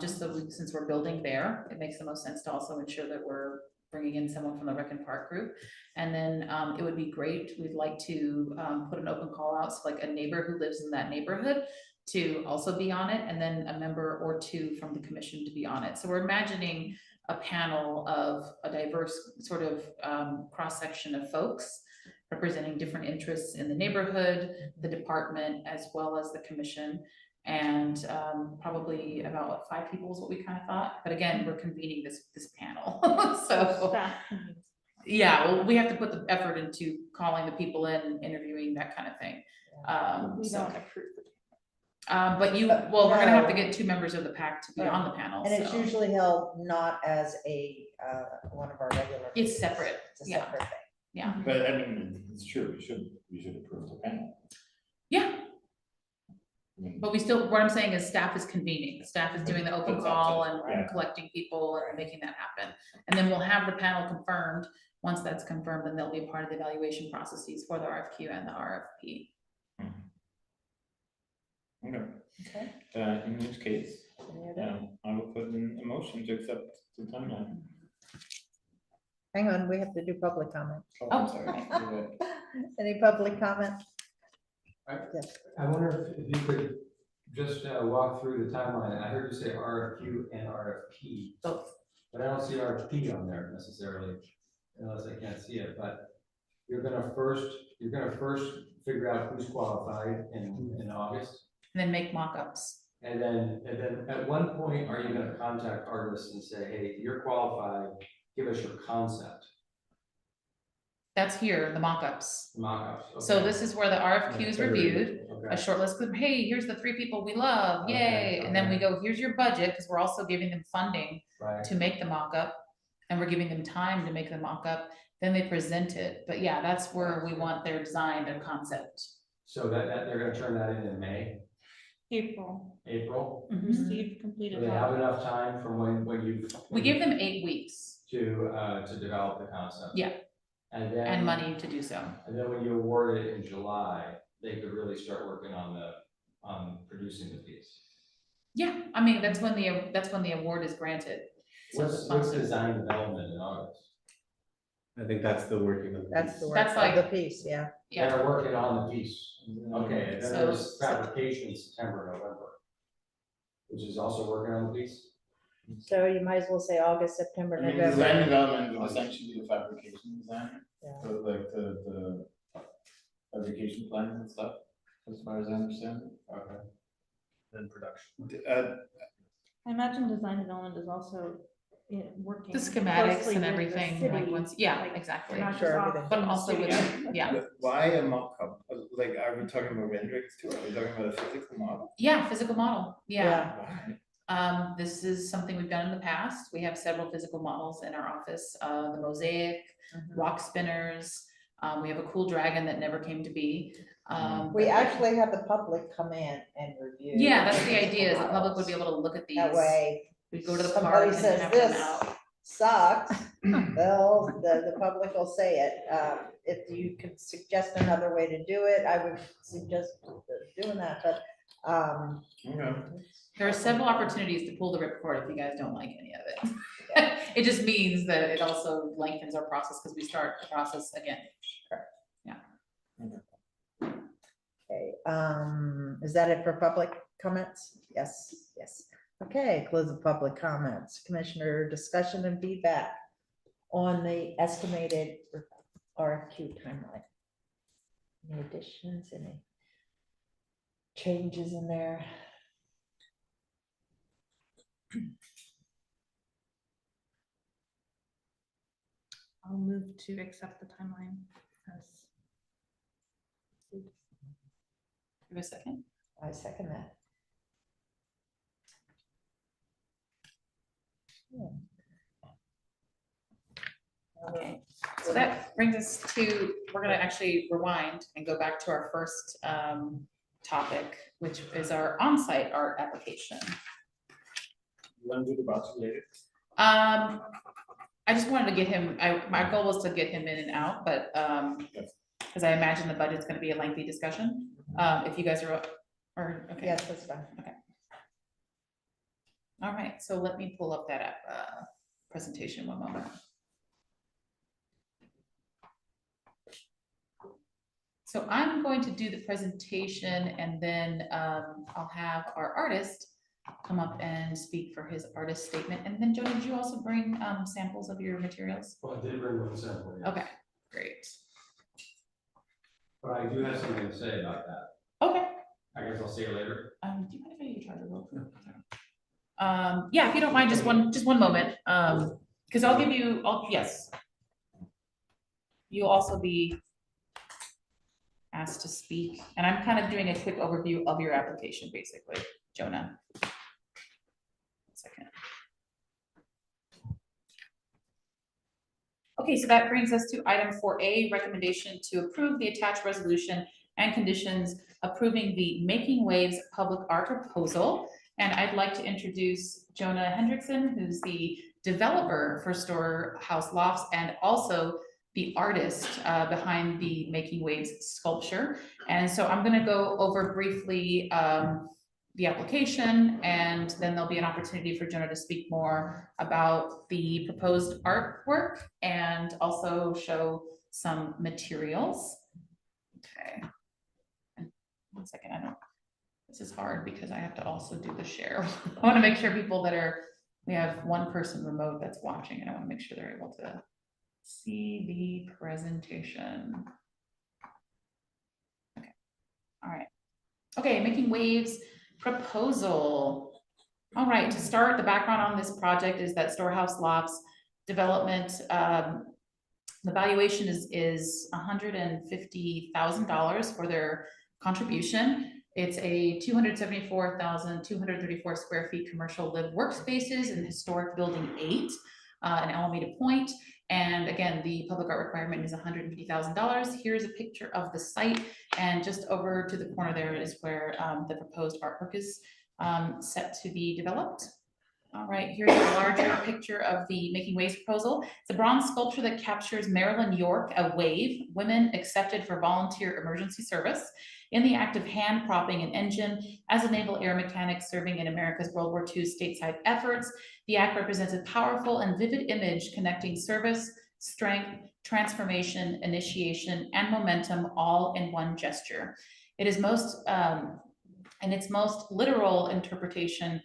just so since we're building there, it makes the most sense to also ensure that we're bringing in someone from the Rec and Park group. And then, it would be great, we'd like to, put an open call out, so like a neighbor who lives in that neighborhood to also be on it, and then a member or two from the commission to be on it. So we're imagining a panel of a diverse sort of, cross-section of folks representing different interests in the neighborhood, the department, as well as the commission. And probably about what, 5 people is what we kind of thought, but again, we're convening this panel, so. Staff. Yeah, well, we have to put the effort into calling the people in, interviewing, that kind of thing. We So, don't approve. but well, we're gonna have to No. get 2 members of the pack to be on the panel, And it's so. usually held not as a, one of our regular. It's meetings. separate, It's a yeah. separate thing. Yeah, But I mean, it's true, we should approve the panel. yeah, I mean, but what I'm saying is staff is convening, staff is doing the open That's call option, and yeah. collecting people and making that happen. And then we'll have the panel confirmed. Once that's confirmed, then they'll be a part of the evaluation processes for the RFQ and the RFP. Okay, Okay. in which case, Any other- I will put in a motion to accept the timeline. Hang on, we have to do public comment. I'm sorry. You're right. Any public comment? I- Yes. I wonder if you could just walk through the timeline. I heard you say RFQ and RFP. Both. But I don't see RFP on there necessarily, unless I can't see it, but you're gonna first figure out who's qualified in August. And then make mock-ups. And then at one point, are you gonna contact artists and say, hey, you're qualified, give us your concept, That's here, the mock-ups. mock-ups? So okay. this is where the RFQ is Yeah, reviewed, a Okay, short list of, hey, here's the 3 people we love, Okay, yay. And then we okay. go, here's your budget, because we're also giving them funding right. to make the mock-up. And we're giving them time to make the mock-up, then they present it. But yeah, that's where we want their design, their concept. So that they're gonna turn that in May, April, April? received, Do completed. they have enough time from when you? We give them 8 weeks To develop the concept? Yeah. And then. and money to do so. And then when you award it in July, they could really start working on producing the piece. Yeah, I mean, that's when the award is granted. So What's the concept- design development in August? I think that's the working of. That's the work That's of like- the piece, yeah. Yeah, They're working on the piece. Okay, and then So- there's fabrication in September, November. Which is also working on the piece? So you might as well say August, September, I mean, November. design development would essentially be the fabrication design, Yeah. so like the fabrication plans and stuff, as far as I understand. Okay. Then production. I imagine design development is also working. the schematics closely and with the everything, like city, once, yeah, like, exactly. not Sure, just off everything. But from the also with, studio. yeah, Why a mock-up? Like, are we talking about renderings too? Are we talking about a physical model? yeah, physical model, yeah. Why? This is something we've done in the past. We have several physical models in our office, the mosaic, Mhm. rock spinners. We have a cool dragon that never came to be. We actually have the public come in and review. Yeah, that's the physical idea, is the public would models. be able to look at these. That way, We go to the somebody park and says have them this out. sucks, the public will say it. If you could suggest another way to do it, I would suggest doing that, but, Okay. There are several opportunities to pull the ripcord if you guys don't like any of it. It just means that it also lengthens our process because we start the process again. okay, is that it for public comments? Yes, yes. Okay, close the public comments. Commissioner discussion and feedback on the estimated RFQ timeline. Any additions, any changes in there? I'll move to accept the timeline as. Give a second. I second that. Okay, so that brings us to, we're gonna actually rewind and go back to our first topic, which is our on-site art application. You want to do the budget later? I just wanted to get him, my goal was to get him in and out, but, because I imagine the budget's gonna be a lengthy discussion, if you guys are, okay. Yes, that's fine. All right, so let me pull up that presentation one moment. So I'm going to do the presentation and then I'll have our artist come up and speak for his artist statement. And then Jonah, did you also bring samples of your materials? Well, I did bring one sample. yes. Okay, great. But I do have something to say about that. Okay. I guess I'll see you later. Do you mind if I use your charger real quick? Yeah, if you don't mind, just one moment. Because I'll give you, yes. You'll also be asked to speak, and I'm kind of doing a quick overview of your application, basically, Jonah. 1 second. Okay, so that brings us to item 4A, recommendation to approve the attached resolution and conditions approving the Making Waves public art proposal. And I'd like to introduce Jonah Hendrickson, who's the developer for Storehouse Lofts and also the artist behind the Making Waves sculpture. And so I'm gonna go over briefly the application, and then there'll be an opportunity for Jonah to speak more about the proposed artwork and also show some materials. Okay. And 1 second, this is hard because I have to also do the share. I wanna make sure people we have one person remote that's watching, and I wanna make sure they're able to see the presentation. Okay, all right. Okay, Making Waves proposal. All right, to start, the background on this project is that Storehouse Lofts development, the valuation is $150,000 for their contribution. It's a 274,234 square feet commercial live workspaces in historic building 8 in Alameda Point. And again, the public art requirement is $150,000. Here's a picture of the site, and just over to the corner there is where the proposed artwork is set to be developed. All right, here's a larger picture of the Making Waves proposal. It's a bronze sculpture that captures Marilyn York, a wave, women accepted for volunteer emergency service, in the act of hand propping an engine as a naval air mechanic serving in America's World War II stateside efforts. The act represents a powerful and vivid image connecting service, strength, transformation, initiation, and momentum all in one gesture. It is in its most literal interpretation,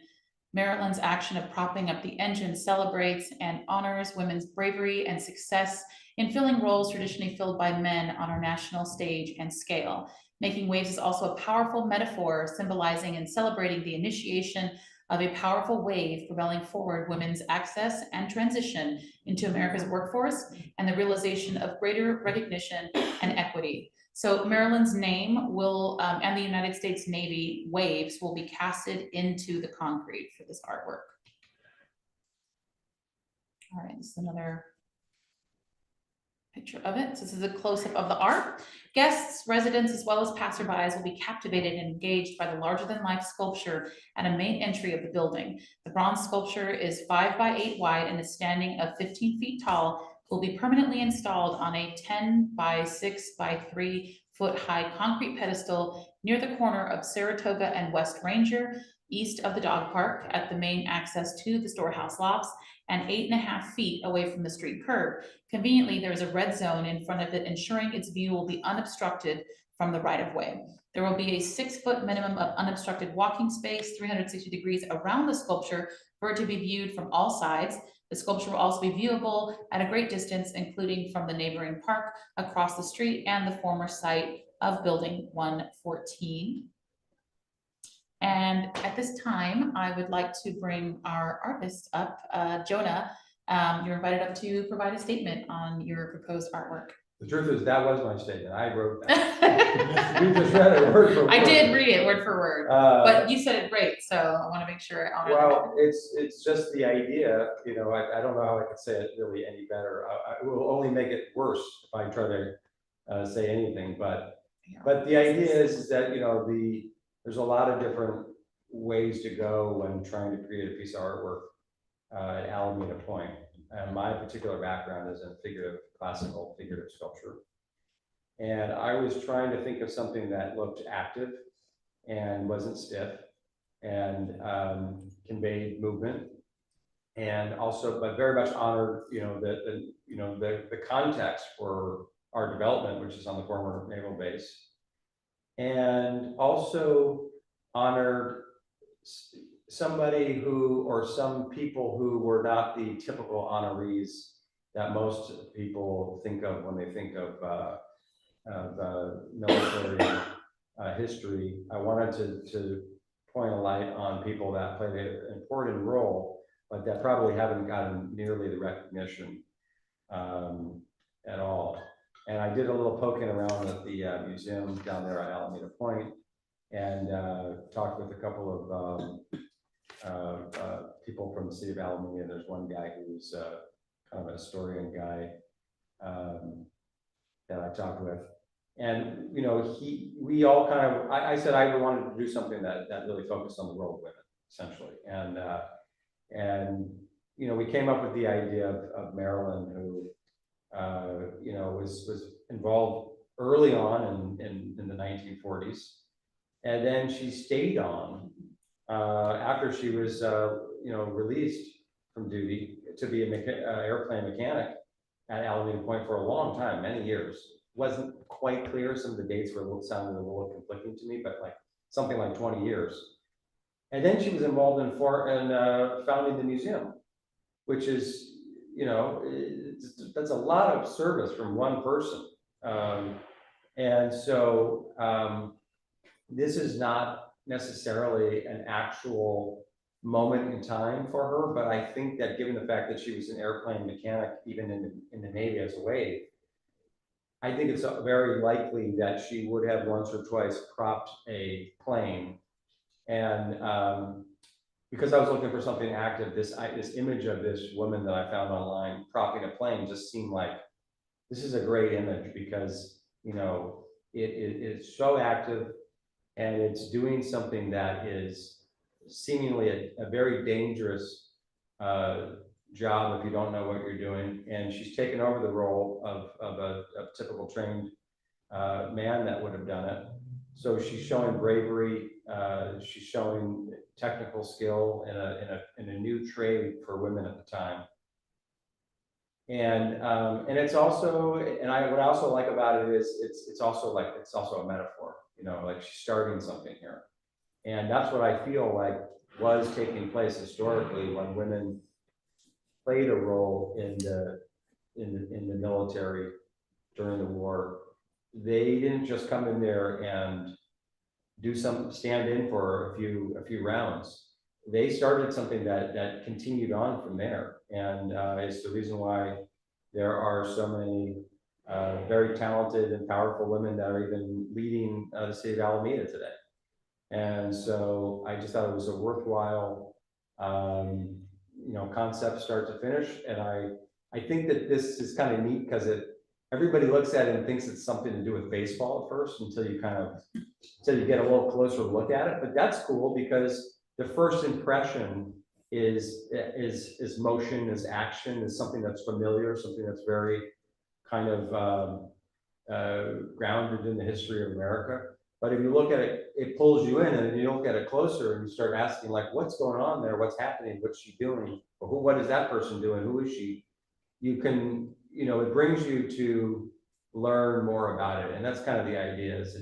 Maryland's action of propping up the engine celebrates and honors women's bravery and success in filling roles traditionally filled by men on our national stage and scale. Making Waves is also a powerful metaphor symbolizing and celebrating the initiation of a powerful wave propelling forward women's access and transition into America's workforce and the realization of greater recognition and equity. So Maryland's name will, and the United States Navy waves will be casted into the concrete for this artwork. All right, this is another picture of it. So this is a close-up of the art. Guests, residents, as well as passerbys will be captivated and engaged by the larger-than-life sculpture at a main entry of the building. The bronze sculpture is 5 by 8 wide and is standing of 15 feet tall, will be permanently installed on a 10 by 6 by 3 foot high concrete pedestal near the corner of Saratoga and West Ranger, east of the dog park at the main access to the Storehouse Lofts, and 8.5 feet away from the street curb. Conveniently, there is a red zone in front of it, ensuring its view will be unobstructed from the right of way. There will be a 6-foot minimum of unobstructed walking space, 360 degrees around the sculpture for it to be viewed from all sides. The sculpture will also be viewable at a great distance, including from the neighboring park across the street and the former site of Building 114. And at this time, I would like to bring our artist up. Jonah, you're invited up to provide a statement on your proposed artwork. The truth is, that was my statement. I wrote that. You just read it word for word. I did read it word for word, but you said it great, so I want to make sure I honor that. Well, it's just the idea, you know, I don't know how I could say it really any better. I will only make it worse if I try to say anything, but the idea is that, you know, there's a lot of different ways to go when trying to create a piece of artwork at Alameda Point. And my particular background is in classical figurative sculpture. And I was trying to think of something that looked active and wasn't stiff and conveyed movement, and also, but very much honored, you know, the context for our development, which is on the former naval base. And also honored somebody who, or some people who were not the typical honorees that most people think of when they think of military history. I wanted to point a light on people that played an important role, but that probably haven't gotten nearly the recognition at all. And I did a little poking around at the museum down there at Alameda Point, and talked with a couple of people from the city of Alameda. There's one guy who's kind of a historian guy that I talked with. And, you know, we all kind of, I said I wanted to do something that really focused on the role of women, essentially. And, you know, we came up with the idea of Marilyn, who, you know, was involved early on in the 1940s. And then she stayed on after she was, you know, released from duty to be an airplane mechanic at Alameda Point for a long time, many years. Wasn't quite clear. Some of the dates sounded a little conflicting to me, but like something like 20 years. And then she was involved in founding the museum, which is, you know, that's a lot of service from one person. And so this is not necessarily an actual moment in time for her, but I think that given the fact that she was an airplane mechanic, even in the Navy as a wave, I think it's very likely that she would have once or twice propped a plane. And because I was looking for something active, this image of this woman that I found online propping a plane just seemed like this is a great image, because, you know, it's so active and it's doing something that is seemingly a very dangerous job if you don't know what you're doing. And she's taken over the role of a typical trained man that would have done it. So she's showing bravery, she's showing technical skill in a new trade for women at the time. And it's also, and what I also like about it is it's also a metaphor, you know, like she's starting something here. And that's what I feel like was taking place historically when women played a role in the military during the war. They didn't just come in there and stand in for a few rounds. They started something that continued on from there, and it's the reason why there are so many very talented and powerful women that are even leading the city of Alameda today. And so I just thought it was a worthwhile, you know, concept start to finish. And I think that this is kind of neat because everybody looks at it and thinks it's something to do with baseball at first until you get a little closer look at it. But that's cool because the first impression is motion, is action, is something that's familiar, something that's very kind of grounded in the history of America. But if you look at it, it pulls you in, and you look at it closer and you start asking, like, what's going on there? What's happening? What's she doing? Or what is that person doing? Who is she? You can, you know, it brings you to learn more about it. And that's kind of the idea. Is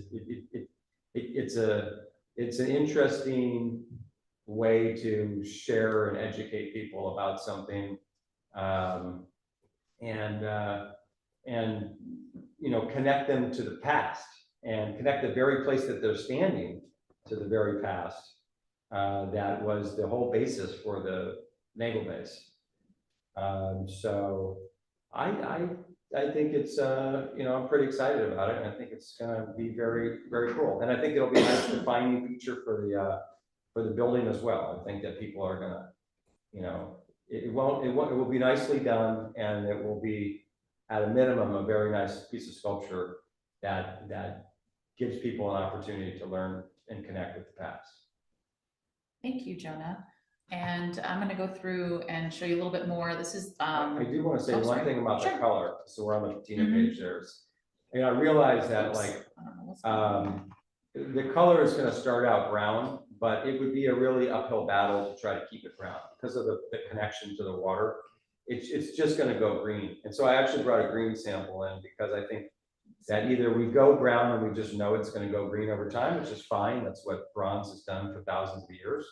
it's an interesting way to share and educate people about something, and you know, connect them to the past and connect the very place that they're standing to the very past. That was the whole basis for the naval base. So I think it's, you know, I'm pretty excited about it. And I think it's gonna be very, very cool. And I think it'll be a nice defining feature for the building as well. I think that people are gonna, you know, it will be nicely done, and it will be at a minimum a very nice piece of sculpture that gives people an opportunity to learn and connect with the past. Thank you, Jonah. And I'm going to go through and show you a little bit more. This is I do want to say oh, one sorry. thing about Sure. the color. So we're on the Patina page there. And I realize that Oops. like I don't know what's going on. the color is going to start out brown, but it would be a really uphill battle to try to keep it brown because of the connection to the water. It's just going to go green. And so I actually brought a green sample in because I think that either we go brown and we just know it's gonna go green over time, which is fine, that's what bronze has done for thousands of years.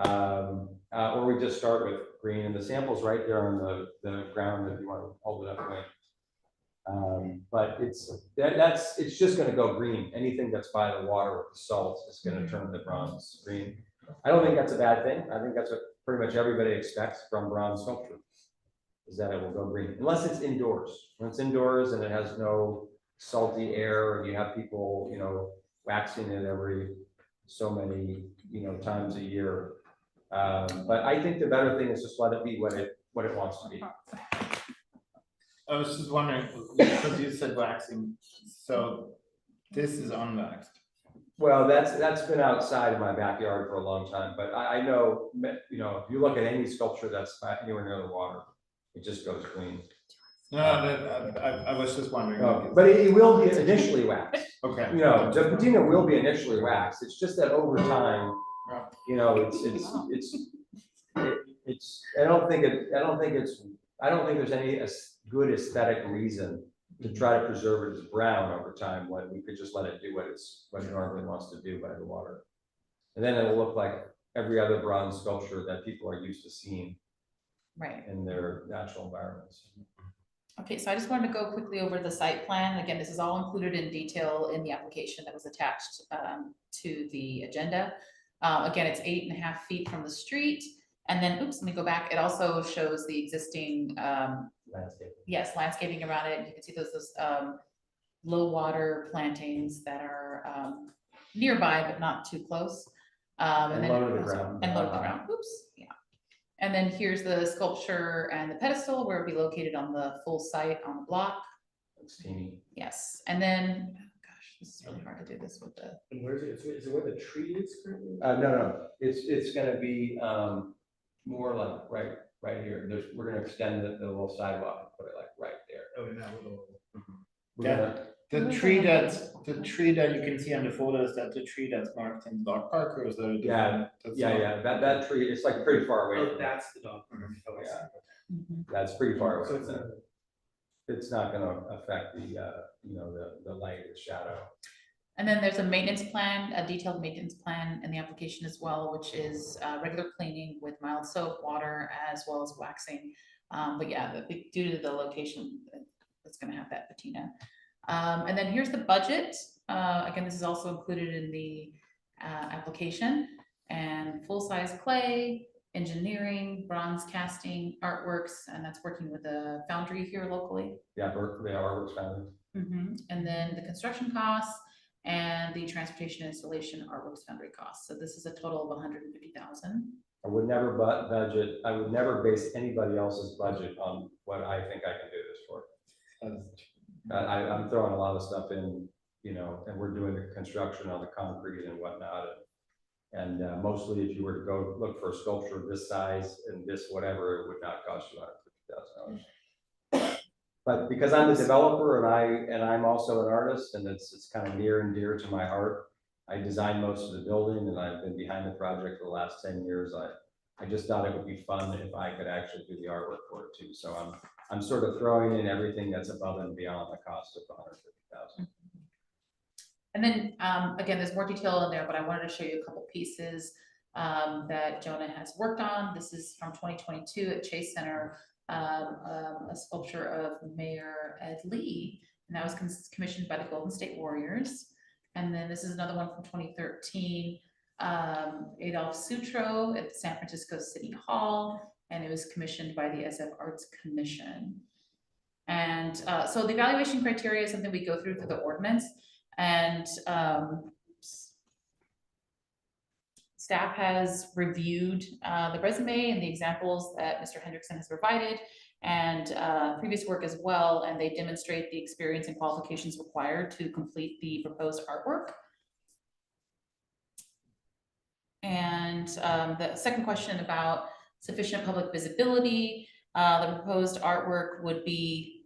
Or we just start with green, and the sample's right there on the ground if you want to hold it up. But it's just gonna go green. Anything that's by the water with the salt is gonna turn the bronze green. I don't think that's a bad thing. I think that's what pretty much everybody expects from bronze sculpture, is that it will go green, unless it's indoors. When it's indoors and it has no salty air, and you have people, waxing it every so many, times a year. But I think the better thing is just let it be what it wants to be. I was just wondering, because you said waxing, so this is unwaxed. Well, that's been outside of my backyard for a long time, but I know, if you look at any sculpture that's anywhere near the water, it just goes green. No, I was just wondering. But it will be initially waxed. Okay. The patina will be initially waxed. It's just that over time, it's. I don't think there's any good aesthetic reason to try to preserve it as brown over time when we could just let it do what it normally wants to do by the water. And then it'll look like every other bronze sculpture that people are used to seeing in their natural environments. Okay, so I just wanted to go quickly over the site plan. Again, this is all included in detail in the application that was attached to the agenda. Again, it's 8.5 feet from the street. And then, oops, let me go back. It also shows the existing landscaping around it. You can see those low water plantings that are nearby, but not too close. And low to the ground. And low to the ground. Oops, yeah. And then here's the sculpture and the pedestal where it'll be located on the full site on the block. It's teeny. Yes, and then, gosh, this is really hard to do this with the. And where is it? Is it where the tree is currently? No, it's gonna be more like right here. We're gonna extend the little sidewalk and put it like right there. Oh, in that little. The tree that you can see on the photo, is that the tree that's marked in dog park, or is that a different? Yeah. That tree, it's like pretty far away. Oh, that's the dog park. Oh, I see. Mhm. That's pretty far away. So it's not- It's not gonna affect the light or shadow. And then there's a maintenance plan, a detailed maintenance plan in the application as well, which is regular cleaning with mild soap, water, as well as waxing. But yeah, due to the location, it's gonna have that patina. And then here's the budget. Again, this is also included in the application. And full-size clay, engineering, bronze casting, artworks, and that's working with a foundry here locally. Yeah, Berkeley Artworks Foundry. And then the construction costs and the transportation installation artworks foundry costs. So this is a total of 150,000. I would never base anybody else's budget on what I think I can do this for. I'm throwing a lot of stuff in, and we're doing the construction on the concrete and whatnot. And mostly if you were to go look for a sculpture of this size and this whatever, it would not cost you $150,000. But because I'm the developer and I'm also an artist, and it's kind of near and dear to my heart, I designed most of the building and I've been behind the project for the last 10 years. I just thought it would be fun if I could actually do the artwork for it too. So I'm sort of throwing in everything that's above and beyond the cost of $150,000. And then, again, there's more detail in there, but I wanted to show you a couple pieces that Jonah has worked on. This is from 2022 at Chase Center, a sculpture of Mayor Ed Lee, and that was commissioned by the Golden State Warriors. And then this is another one from 2013, Adolph Sutro at San Francisco City Hall, and it was commissioned by the SF Arts Commission. And so the evaluation criteria is something we go through the ordinance, and staff has reviewed the resume and the examples that Mr. Hendrickson has provided, and previous work as well, and they demonstrate the experience and qualifications required to complete the proposed artwork. And the second question about sufficient public visibility, the proposed artwork would be,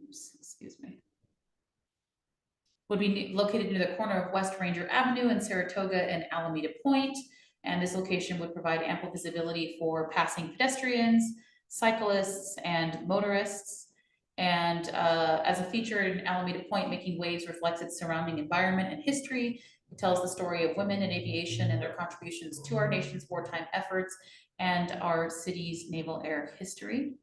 would be located near the corner of West Ranger Avenue and Saratoga and Alameda Point. And this location would provide ample visibility for passing pedestrians, cyclists, and motorists. And as a feature in Alameda Point, Making Waves reflects its surrounding environment and history. It tells the story of women in aviation and their contributions to our nation's wartime efforts and our city's naval air history.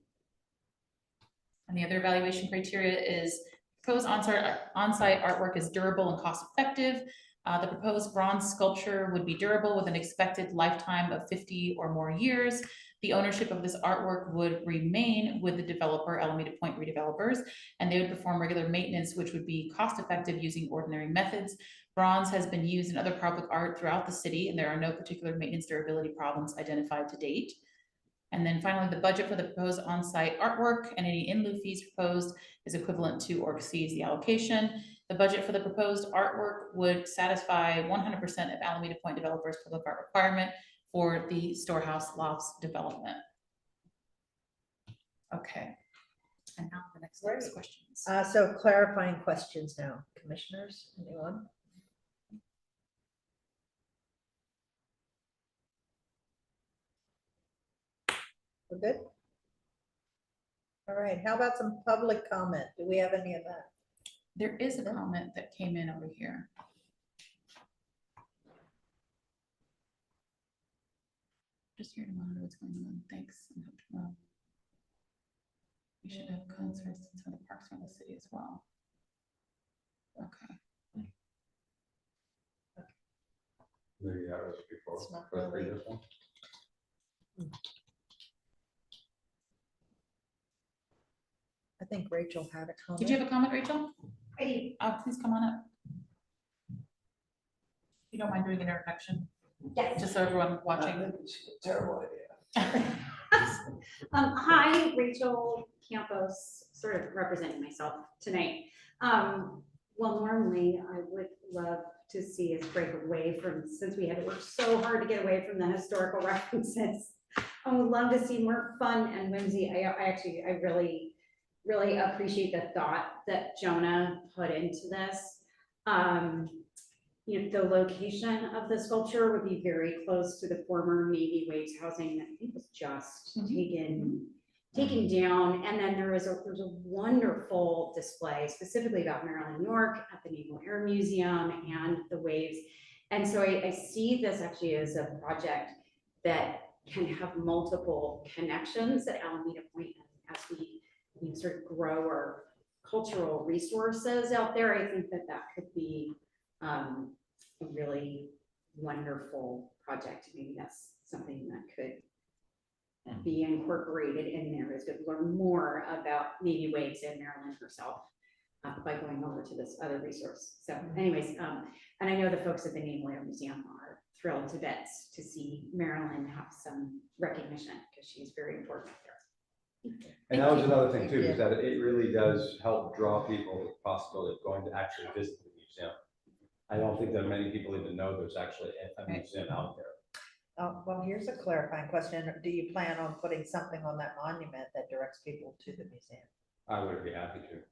And the other evaluation criteria is proposed on-site artwork is durable and cost-effective. The proposed bronze sculpture would be durable with an expected lifetime of 50 or more years. The ownership of this artwork would remain with the developer, Alameda Point Redevelopers, and they would perform regular maintenance, which would be cost-effective using ordinary methods. Bronze has been used in other public art throughout the city, and there are no particular maintenance durability problems identified to date. And then finally, the budget for the proposed on-site artwork and any in lieu fees proposed is equivalent to or exceeds the allocation. The budget for the proposed artwork would satisfy 100% of Alameda Point developers' public art requirement for the Storehouse Lofts development. Okay. And now the next Great. questions. So clarifying questions now, commissioners, anyone? We're good? All right, how about some public comment? Do we have any of that? There is a comment that came in over here. Just here to monitor what's going on. Thanks. We should have concerts in some of the parks around the city as well. Okay. Maybe that was before. It's not for the really- previous one. I think Rachel had a comment. Did you have a comment, Rachel? I Please come on up. You don't mind doing an introduction, Yes. just so everyone watching. Terrible idea. Hi, Rachel Campos, sort of representing myself tonight. Well, normally I would love to see us break away from, since we had to work so hard to get away from the historical references. I would love to see more fun and whimsy. I really appreciate the thought that Jonah put into this. You know, the location of the sculpture would be very close to the former Navy Waves housing that I think was just taken down. And then there's a wonderful display specifically about Maryland, New York at the Naval Air Museum and the Waves. And so I see this actually as a project that can have multiple connections at Alameda Point as we sort of grow our cultural resources out there. I think that could be a really wonderful project. Maybe that's something that could be incorporated in there, as we learn more about Navy Waves and Marilyn herself by going over to this other resource. So anyways, and I know the folks at the Naval Air Museum are thrilled to bits to see Marilyn have some recognition because she's very important out there. And that was another thing too, is that it really does help draw people to the possibility of going to actually visit the museum. I don't think that many people even know there's actually a museum out there. Oh, well, here's a clarifying question. Do you plan on putting something on that monument that directs people to the museum? I would be happy to.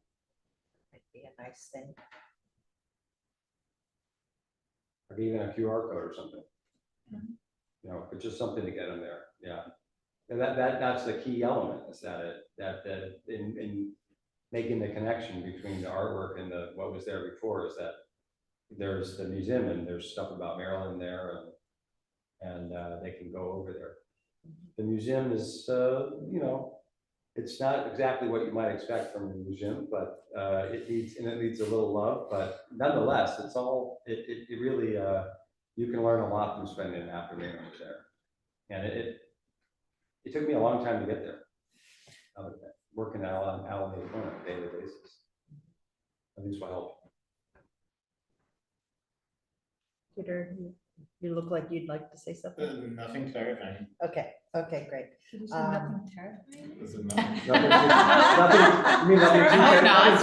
Might be a nice thing. Or even a QR code or something. You know, but just something to get them there, yeah. And that's the key element, is that in making the connection between the artwork and what was there before, is that there's the museum and there's stuff about Maryland there, and they can go over there. The museum is, you know, it's not exactly what you might expect from a museum, but it needs a little love, but nonetheless, it really, you can learn a lot from spending an afternoon over there. And it took me a long time to get there. Working out on Alameda Point on a daily basis. At least will help. Peter, you look like you'd like to say something. Nothing clarifying. Okay, great. Nothing terrifying. This is nothing. You mean nothing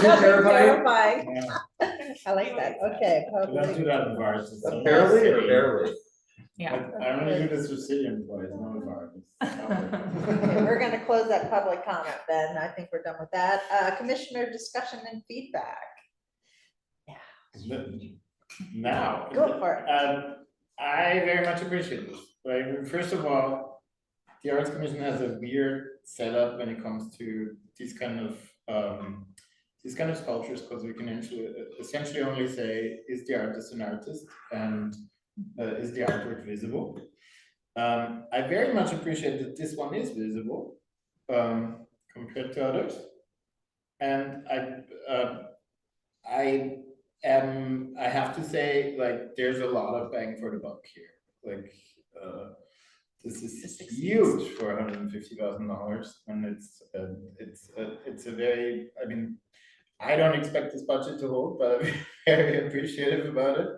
too terrifying? Yeah. I like that. Okay. We don't do that in bars. It's so Barely or silly. barely? Yeah. But I only do this with city employees, not with bars. Okay, we're gonna close that public comment then. I think we're done with that. Commissioner discussion and feedback. Now. Go for it. I very much appreciate this. Like, first of all, the Arts Commission has a weird setup when it comes to these kind of these kind of sculptures, because we can essentially only say, is the artist an artist, and is the artwork visible? I very much appreciate that this one is visible compared to others, and I have to say, like, there's a lot of bang for the buck here. Like, this is huge for $150,000, and it's a very, I mean, I don't expect this budget to hold, but I'm very appreciative about it,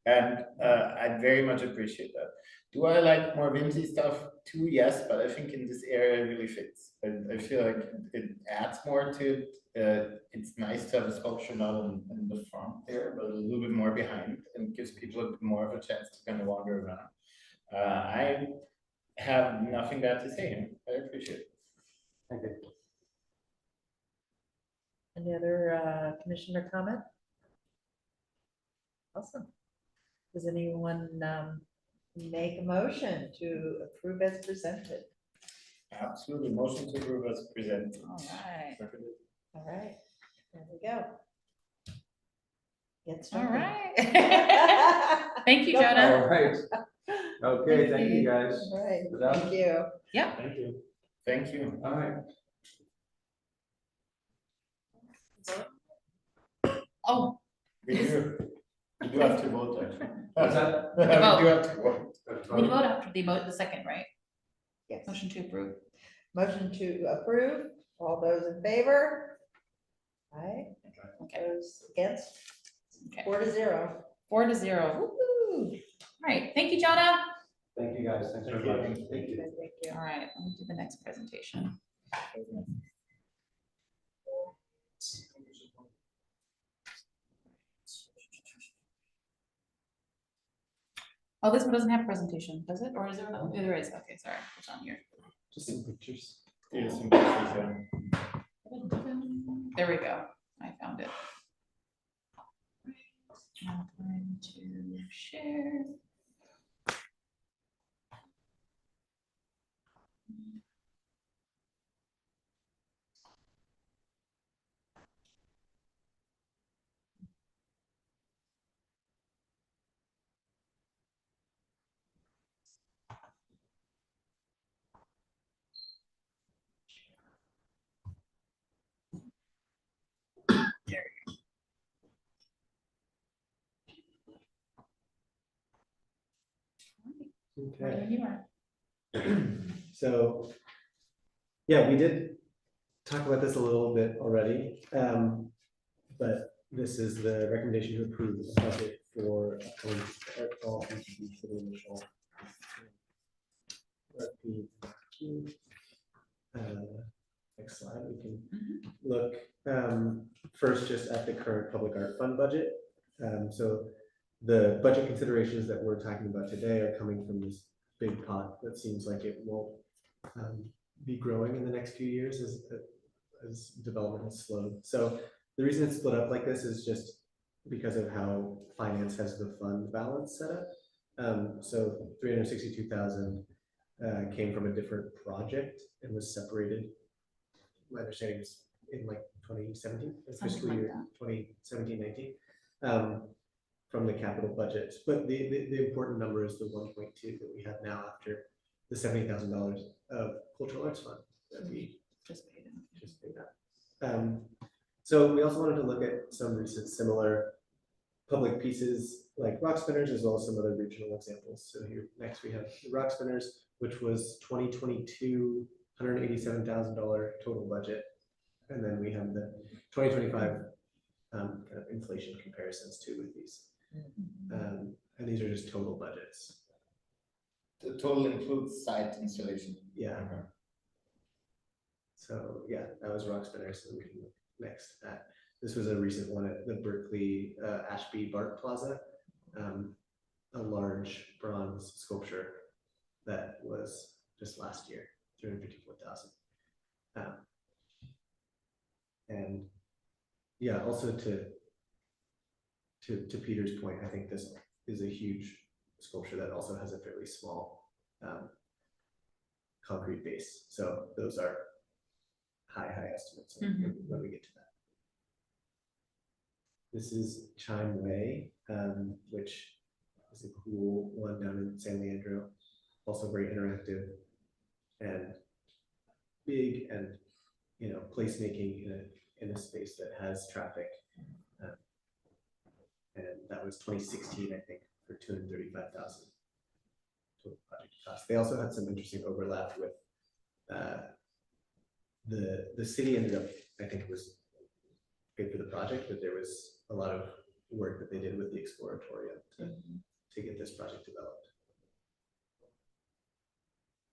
and I very much appreciate that. Do I like more Vinci stuff too? Yes, but I think in this area it really fits. I feel like it adds more to it. It's nice to have a sculpture not in the front there, but a little bit more behind, and gives people a bit more of a chance to kind of wander around. I have nothing bad to say. I appreciate it. Thank you. Any other commissioner comment? Awesome. Does anyone make a motion to approve as presented? Absolutely. Motion to approve as presented. All right. All right, there we go. Get All started. right. Thank you, Go for it. Jonah. All right. Okay, thank you, guys. All right, Is that- thank you. Thank you. Thank you. All right. Oh, We do have to vote, actually. What's that? We do have to vote. we vote after the second, right? Yes. Motion to approve. Motion to approve. All those in favor? Aye. Okay. Those against? Okay. 4-0. 4-0. Woo-hoo. All right. Thank you, Jonah. Thank you, guys. Thanks very Thank much. you. Thank you. Thank you. All right. Let me do the next presentation. Oh, this one doesn't have a presentation, does it? Or is there? Oh, there is. Okay, sorry. It's on here. Just some pictures. Yeah, some pictures, yeah. There we go. I found it. Now I'm going to share. Okay. When you are. So, yeah, we did talk about this a little bit already, but this is the recommendation to approve the budget for upcoming art ball for the initial. Next slide, we can look first just at the current public art fund budget. So the budget considerations that we're talking about today are coming from this big pot that seems like it will be growing in the next few years as development has slowed. So the reason it's split up like this is just because of how finance has the fund balance set up. So 362,000 came from a different project and was separated. My understanding is in like 2017, fiscal like year 2017-19. From the capital budget, but the important number is the 1.2 that we have now after the $70,000 of cultural arts fund that we Just paid him. just paid out. So we also wanted to look at some recent similar public pieces like Rock Spinners, as well as some other regional examples. So here next we have the Rock Spinners, which was 2022 $187,000 total budget, and then we have the 2025 kind of inflation comparisons too with these. And these are just total budgets. The total includes site installation. Yeah. Okay. So yeah, that was Rock Spinners. So we can look next at, this was a recent one at the Berkeley Ashby Bart Plaza, a large bronze sculpture that was just last year, 354,000. And yeah, also to Peter's point, I think this is a huge sculpture that also has a fairly small concrete base. So those are high estimates Mhm. when we get to that. This is Chime Way, which is a cool one down in San Leandro, also very interactive and big and, you know, placemaking in a space that has traffic. And that was 2016, I think, for 235,000 total project cost. They also had some interesting overlap with the city ended up, I think it was paid for the project, but there was a lot of work that they did with the Exploratorium to get this project developed.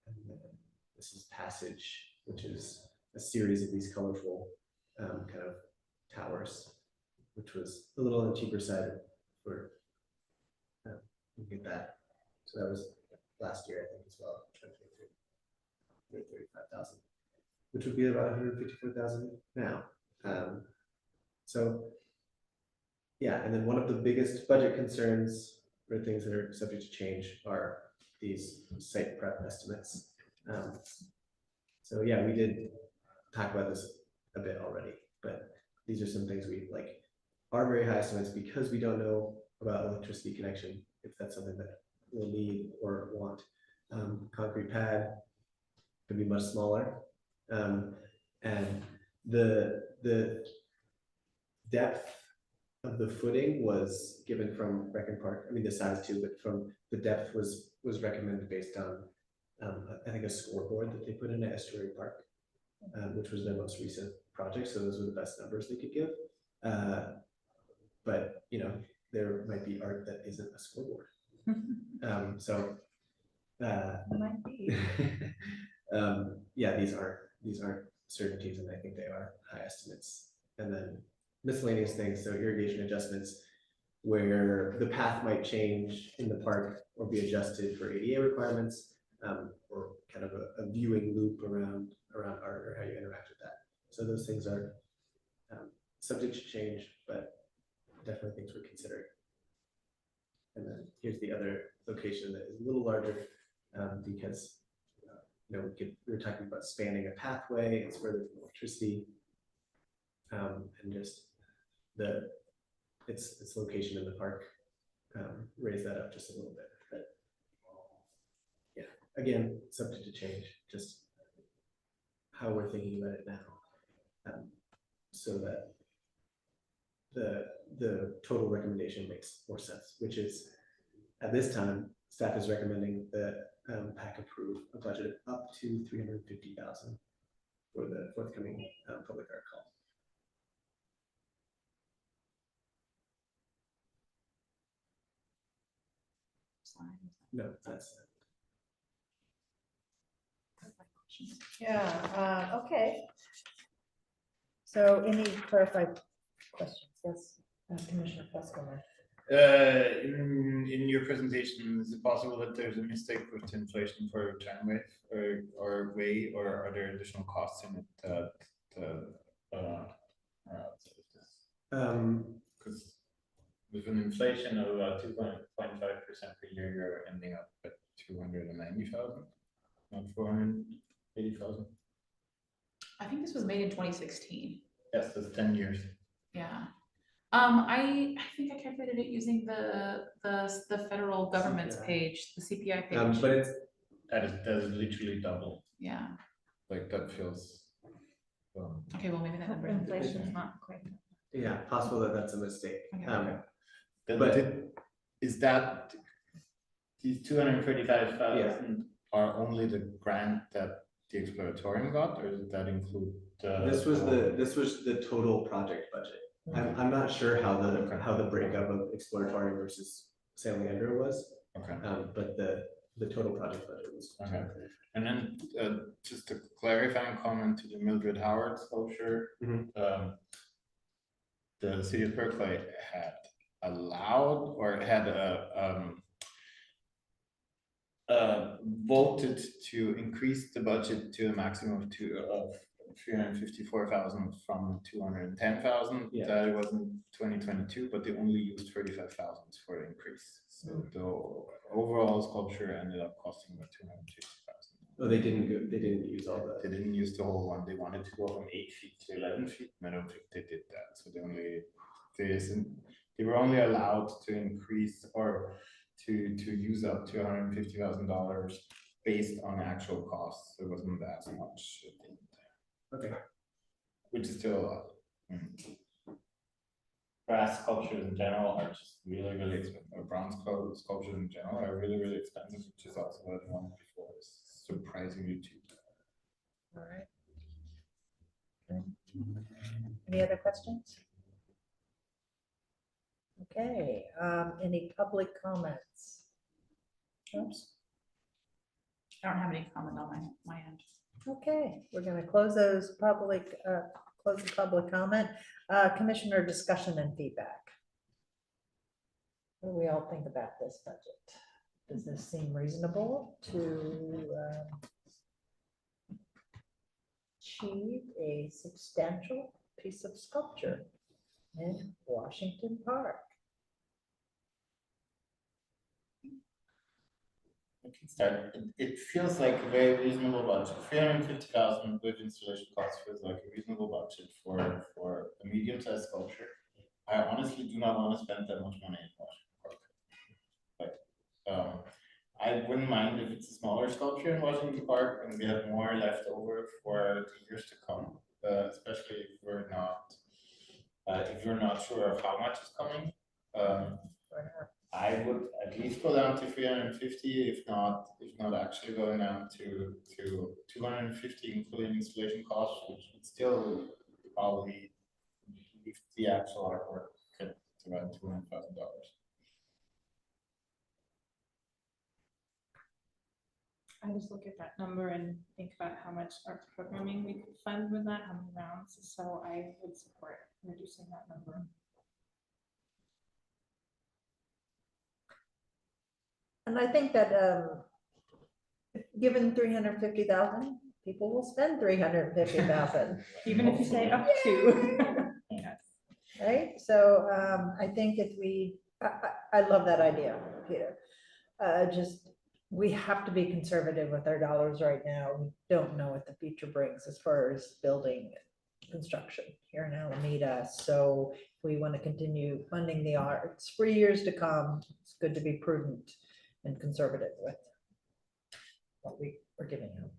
And then this is Passage, which is a series of these colorful kind of towers, which was a little on the cheaper side for get that. So that was last year, I think, as well, 2023, 135,000, which would be about 154,000 now. So yeah, and then one of the biggest budget concerns or things that are subject to change are these site prep estimates. So yeah, we did talk about this a bit already, but these are some things we like are very high estimates because we don't know about electricity connection, if that's something that we'll need or want. Concrete pad could be much smaller. And the depth of the footing was given from Brecken Park. I mean, the size too, but from the depth was recommended based on, I think, a scoreboard that they put in at Estuary Park, which was their most recent project. So those were the best numbers they could give. But you know, there might be art that isn't a scoreboard. Might be. Yeah, these aren't certainties, and I think they are high estimates. And then miscellaneous things, so irrigation adjustments, where the path might change in the park or be adjusted for ADA requirements, or kind of a viewing loop around art or how you interact with that. So those things are subject to change, but definitely things we're considering. And then here's the other location that is a little larger, because you know, we were talking about spanning a pathway, it's further from electricity, and just its location in the park raise that up just a little bit. But yeah, again, subject to change, just how we're thinking about it now, so that the total recommendation makes more sense, which is at this time, staff is recommending that PAC approve a budget of up to 350,000 for the forthcoming public art call. No, that's Yeah, okay. So any clarified questions? Yes, Commissioner Plaskomer. In your presentation, is it possible that there's a mistake with inflation for Chime Wave or Way, or are there additional costs in it that because with an inflation of about 2.5% per year, you're ending up at 290,000, not 480,000. I think this was made in 2016. Yes, that's 10 years. Yeah. I think I calculated it using the federal government's CPI. page, the CPI page. but it's That is literally double. Yeah. Like that feels. Okay, well, maybe that number. Inflation is not quite. yeah, possible that that's a mistake. Okay. Is that these 235,000 are only the grant that the Exploratorium got, or does that include? This was the total project budget. I'm not sure how the breakup of Exploratorium versus San Leandro was, Okay. but the total project budget was. Okay. And then just a clarifying comment to the Mildred Howard sculpture. The city of Berkeley had allowed or had voted to increase the budget to a maximum of 354,000 from 210,000. Yeah. That it was in 2022, but they only used 35,000 for the increase. So the overall sculpture ended up costing about 250,000. Oh, they didn't use all They the, didn't use the whole one. They wanted to go from 8 feet to 11 feet, and I don't think they did that. So they were only allowed to increase or to use up to $150,000 based on actual costs. So it wasn't that much, I think, okay. which is still a lot. Brass sculptures in general are just really, really expensive. Or bronze sculptures in general are really, really expensive, which is also what I wanted before. It's surprisingly cheap. All right. Okay. Any other questions? Okay, any public comments? Oops. I don't have any comment on my end. Okay, we're gonna close the public comment. Commissioner discussion and feedback. What do we all think about this budget? Does this seem reasonable to achieve a substantial piece of sculpture in Washington Park? I can start. It feels like a very reasonable budget. 350,000 with installation costs feels like a reasonable budget for a medium-sized sculpture. I honestly do not want to spend that much money in Washington Park. I wouldn't mind if it's a smaller sculpture in Washington Park and we have more left over for the years to come, especially if you're not sure of how much is coming. I would at least go down to 350, if not actually going down to 250, including installation costs, which would still probably leave the actual artwork to around $200,000. I just look at that number and think about how much arts programming we could fund with that, how many rounds, so I would support reducing that number. And I think that given 350,000, people will spend 350,000. Even if you say up to. Yes. Right, so I think if I love that idea, Peter. We have to be conservative with our dollars right now. We don't know what the future brings as far as building construction here in Alameda. So if we want to continue funding the arts for years to come, it's good to be prudent and conservative with what we are giving out.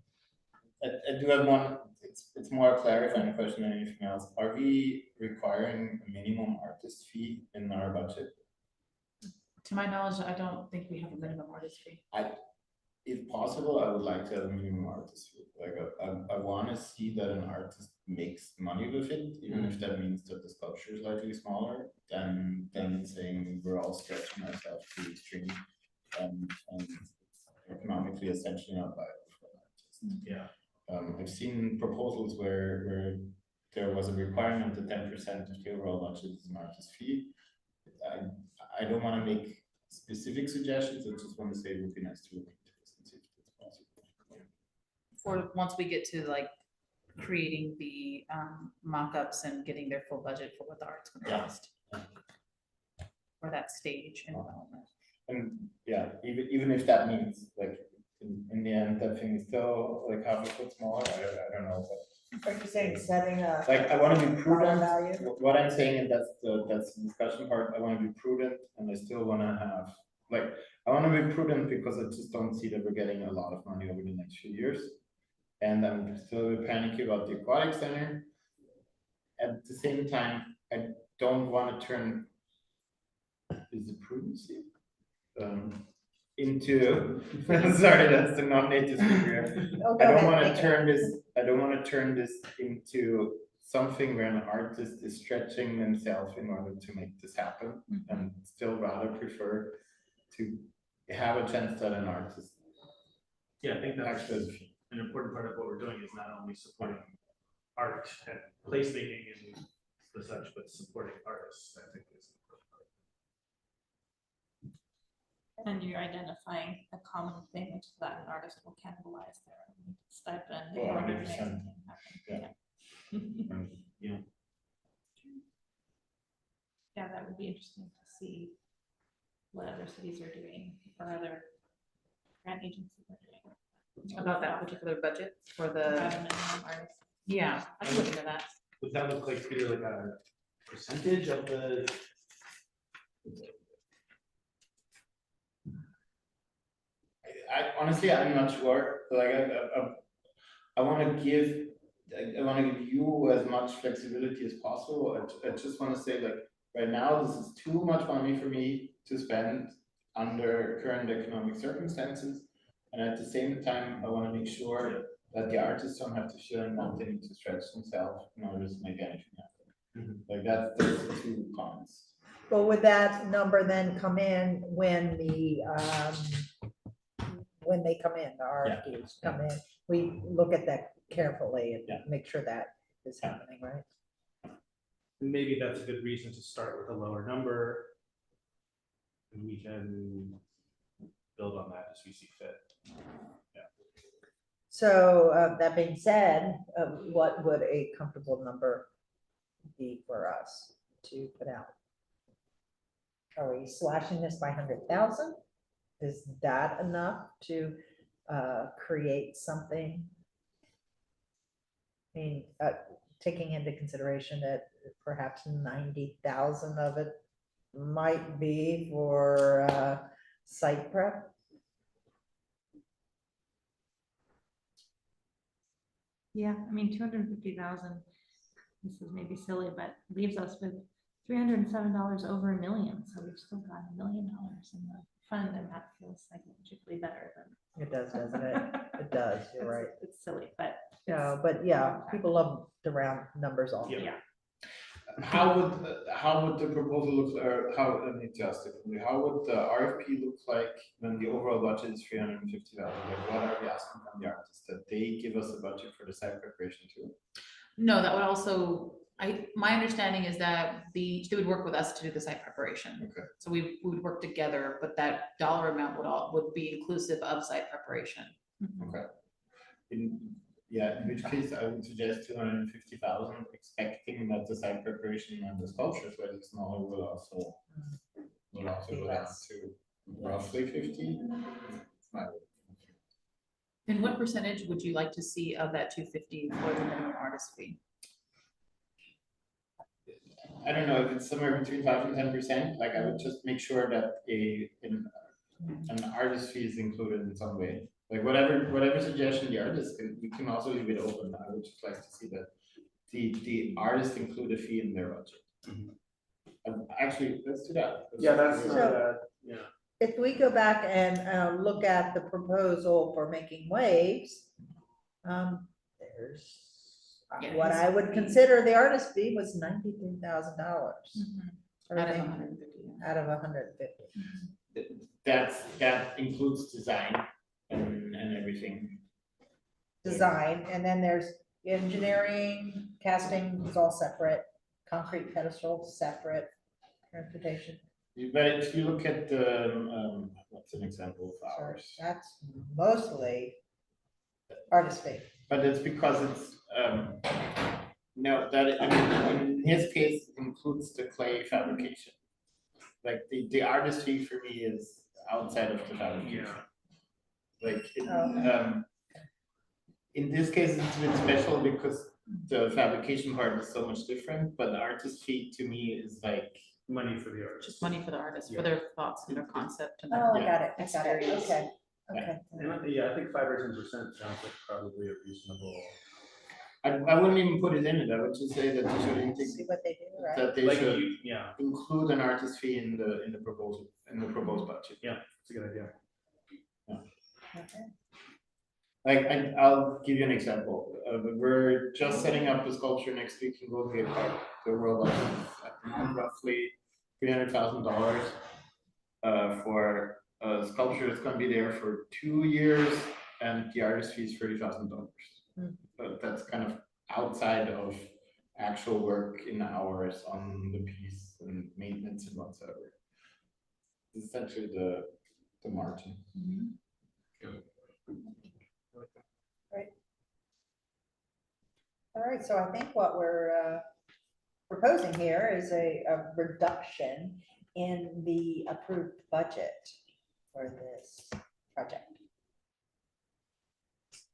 I do have one, it's more a clarifying question than anything else. Are we requiring a minimum artist fee in our budget? To my knowledge, I don't think we have a minimum artist fee. If possible, I would like to have a minimum artist fee. Like I want to see that an artist makes money with it, even if that means that the sculpture is slightly smaller than saying we're all stretching ourselves to the extreme and economically essentially not viable for an artist. Yeah. I've seen proposals where there was a requirement that 10% of the overall budget is an artist fee. I don't want to make specific suggestions. I just want to say it would be nice to look into this and see if it's possible. For once we get to like creating the mock-ups and getting their full budget for what the art's going to cost. For that stage in development. And yeah, even if that means like in the end that thing is still like half a foot smaller, I don't know. Are you saying setting a Like I want to be prudent. value? What I'm saying, and that's the discussion part. I want to be prudent, and I still want to have like I want to be prudent because I just don't see that we're getting a lot of money over the next few years, and I'm still panicky about the aquatic center. At the same time, I don't want to turn the prudency into sorry, that's the non-native speaker. I don't want to turn this. I don't want to turn this into something where an artist is stretching themselves in order to make this happen, and still rather prefer to have a chance that an artist. Yeah, I think that's actually an important part of what we're doing is not only supporting art and placemaking and the such, but supporting artists, I think is. And you're identifying a common thing, which is that an artist will cannibalize their own stipend. in Oh, order to make 100%. something happen. Yeah. Yeah, that would be interesting to see what other cities are doing or other grant agencies are doing. about that particular budget for the, yeah, I can look into that. Would that look like, Peter, like a percentage of the? I honestly, I'm not sure, like, I wanna give, I wanna give you as much flexibility as possible, I just wanna say, like, right now, this is too much money for me to spend under current economic circumstances, and at the same time, I wanna make sure that the artists don't have to feel like they need to stretch themselves in order to make anything happen. Like, that's the two comments. Well, would that number then come in when they come in, the RFQs come in? We look at that carefully Yeah. and make sure that is happening, right? Maybe that's a good reason to start with a lower number. And we can build on that as we see fit. So that being said, what would a comfortable number be for us to put out? Are we slashing this by 100,000? Is that enough to create something? I mean, taking into consideration that perhaps 90,000 of it might be for site prep. Yeah, I mean, 250,000, this is maybe silly, but leaves us with $307 over $1 million. So we've still got $1 million in the fund, and that feels psychologically better than. It does, doesn't it? It does, you're right. It's silly, but. No, but yeah, people love to round numbers off. Yeah. How would the proposal look, or how, let me adjust it, how would the RFP look like when the overall budget is 350,000? Like, what are we asking from the artists, that they give us a budget for the site preparation too? No, that would also, my understanding is that they would work with us to do the site preparation. Okay. So we would work together, but that dollar amount would be inclusive of site preparation. Okay. In which case I would suggest 250,000, expecting that the site preparation and the sculptures, where it's smaller, will also go down to roughly 50. And what percentage would you like to see of that 250 for the minimum artist fee? I don't know if it's somewhere between 5 and 10%. Like, I would just make sure that an artist fee is included in some way. Like, whatever suggestion the artist can, we can also leave it open. I would just like to see that the artist include a fee in their budget. Actually, let's do that. Yeah, that's not So- bad, yeah. If we go back and look at the proposal for making waves, there's Yeah, what his I would fee. consider the artist fee was $93,000. Out of Everything 150. out of 150. That includes design and everything. Design, and then there's engineering, casting is all separate, concrete pedestal separate, transportation. But if you look at the, what's an example of So ours? that's mostly artist fee. But it's because it's, no, that, I mean, in his case, it includes the clay fabrication. Like, the artist fee for me is outside of the fabrication. Like, in this case, it's a bit special because the fabrication part is so much different, but the artist fee to me is like, Money for the artist. Just money for the artist, for their thoughts and their concept and Oh, their. I got it, Experience. okay, okay. Yeah, I think 5 or 10% sounds like probably a reasonable. I wouldn't even put it in it, I would just say that you should See what they do, right? that they Like, should yeah, include an artist fee in the proposal, in the proposed budget. it's a good idea. Okay. Like, I'll give you an example. We're just setting up the sculpture next week in Golden Gate Park. The world of roughly $300,000 for a sculpture that's going to be there for 2 years, and the artist fee is $30,000. But that's kind of outside of actual work in hours on the piece and maintenance and whatsoever. It's essentially the margin. All right, so I think what we're proposing here is a reduction in the approved budget for this project.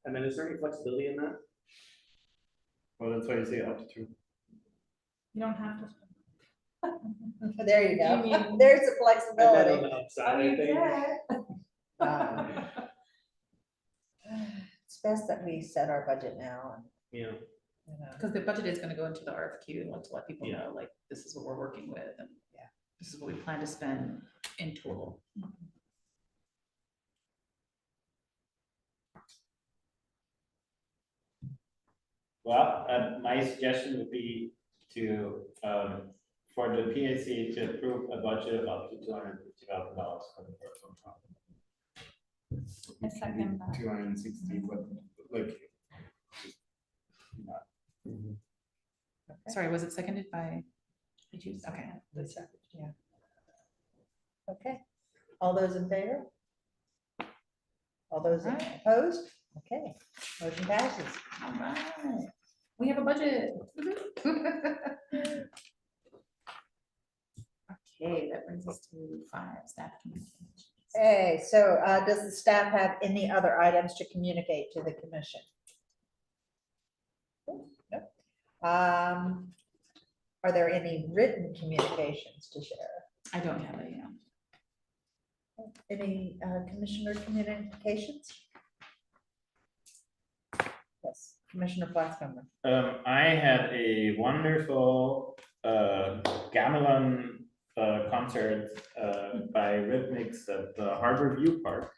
And then is there any flexibility in that? Well, that's why you say up to 2. You don't have to. There you You go. mean- There's the I bet on flexibility. the upside, I think. It's best that we set our budget now and, Yeah. you know. Because the budget is gonna go into the RFQ and want to let people Yeah. know, like, this is what we're working with and Yeah. this is what we plan to spend in total. Well, my suggestion would be to, for the PAC to approve a budget of up to $250,000 for the first one. I second that. 260, but like. Sorry, was it seconded by? Did you? Okay. Yeah. Okay, all those in favor? All those Alright. opposed? Okay, motion passes. All right. We have a budget. Okay, that brings us to 5, staff communications. Hey, so does the staff have any other items to communicate to the commission? Nope. Are there any written communications to share? I don't have a, Any commissioner communications? Yes, Commissioner Platzcomber. I had a wonderful gamelan concert by Rhythmics at the Harbor View Park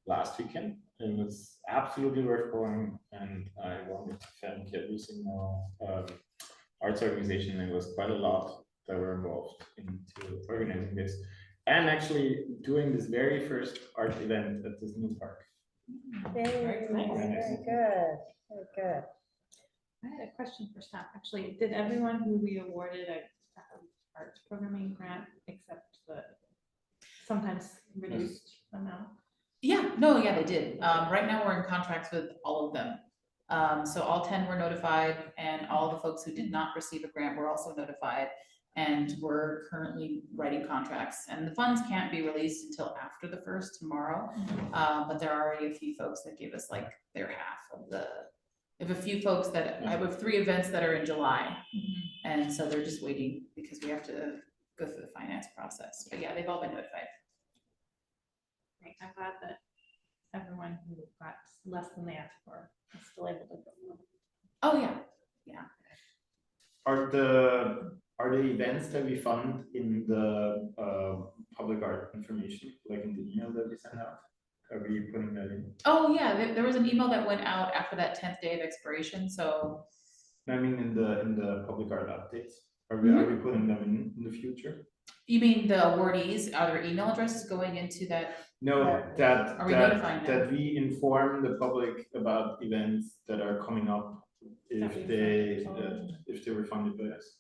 last weekend. It was absolutely worth going, and I wanted to thank every single arts organization. There was quite a lot that were involved into organizing this, and actually doing this very first art event at this new park. Very nice. Very good, very good. I had a question for staff, actually. Did everyone who we awarded a arts programming grant accept the sometimes reduced amount? yeah, no, yeah, they did. Right now, we're in contracts with all of them. So all 10 were notified, and all the folks who did not receive a grant were also notified. And we're currently writing contracts, and the funds can't be released until after the 1st tomorrow. But there are already a few folks that gave us like their half of the, I have a few folks that, I have 3 events that are in July. And so they're just waiting because we have to go through the finance process. But yeah, they've all been notified. Right, I'm glad that everyone who got less than they asked for is still able to go. Oh, yeah. Are the events that we fund in the public art information, like in the email that we send out? Are we putting that in? Oh, yeah, there was an email that went out after that 10th day of expiration, so, I mean, in the public art updates, are we putting them in the future? you mean the awardees, are their email addresses going into that? No, that, Are we notifying them? that we inform the public about events that are coming up if they were funded by us.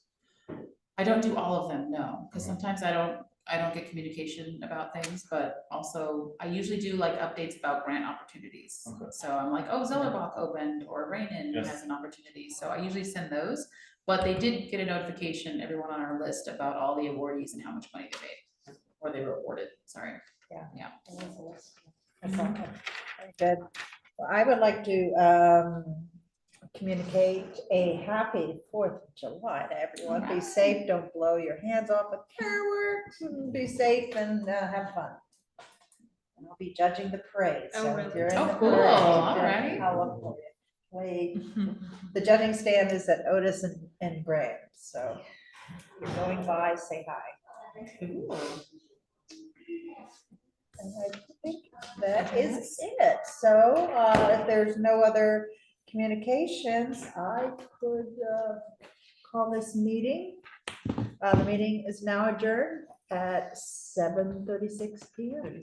I don't do all of them, no, because sometimes I don't get communication about things, but also I usually do like updates about grant opportunities. Okay. So I'm like, oh, Zellerbach opened or Rainin Yes. has an opportunity, so I usually send those. But they did get a notification, everyone on our list, about all the awardees and how much money they made, or they were awarded, sorry. That's all. Very good. Well, I would like to communicate a happy 4th of July to everyone. Be safe, don't blow your hands off with fireworks, and be safe and have fun. And I'll be judging the parade, Oh, so if really? you're in Oh, the cool. parade, All then right. I'll look for you. The judging stand is at Otis and Graham, so if you're going by, say hi. Cool. And I think that is it. So if there's no other communications, I could call this meeting. The meeting is now adjourned at 7:36 p.m.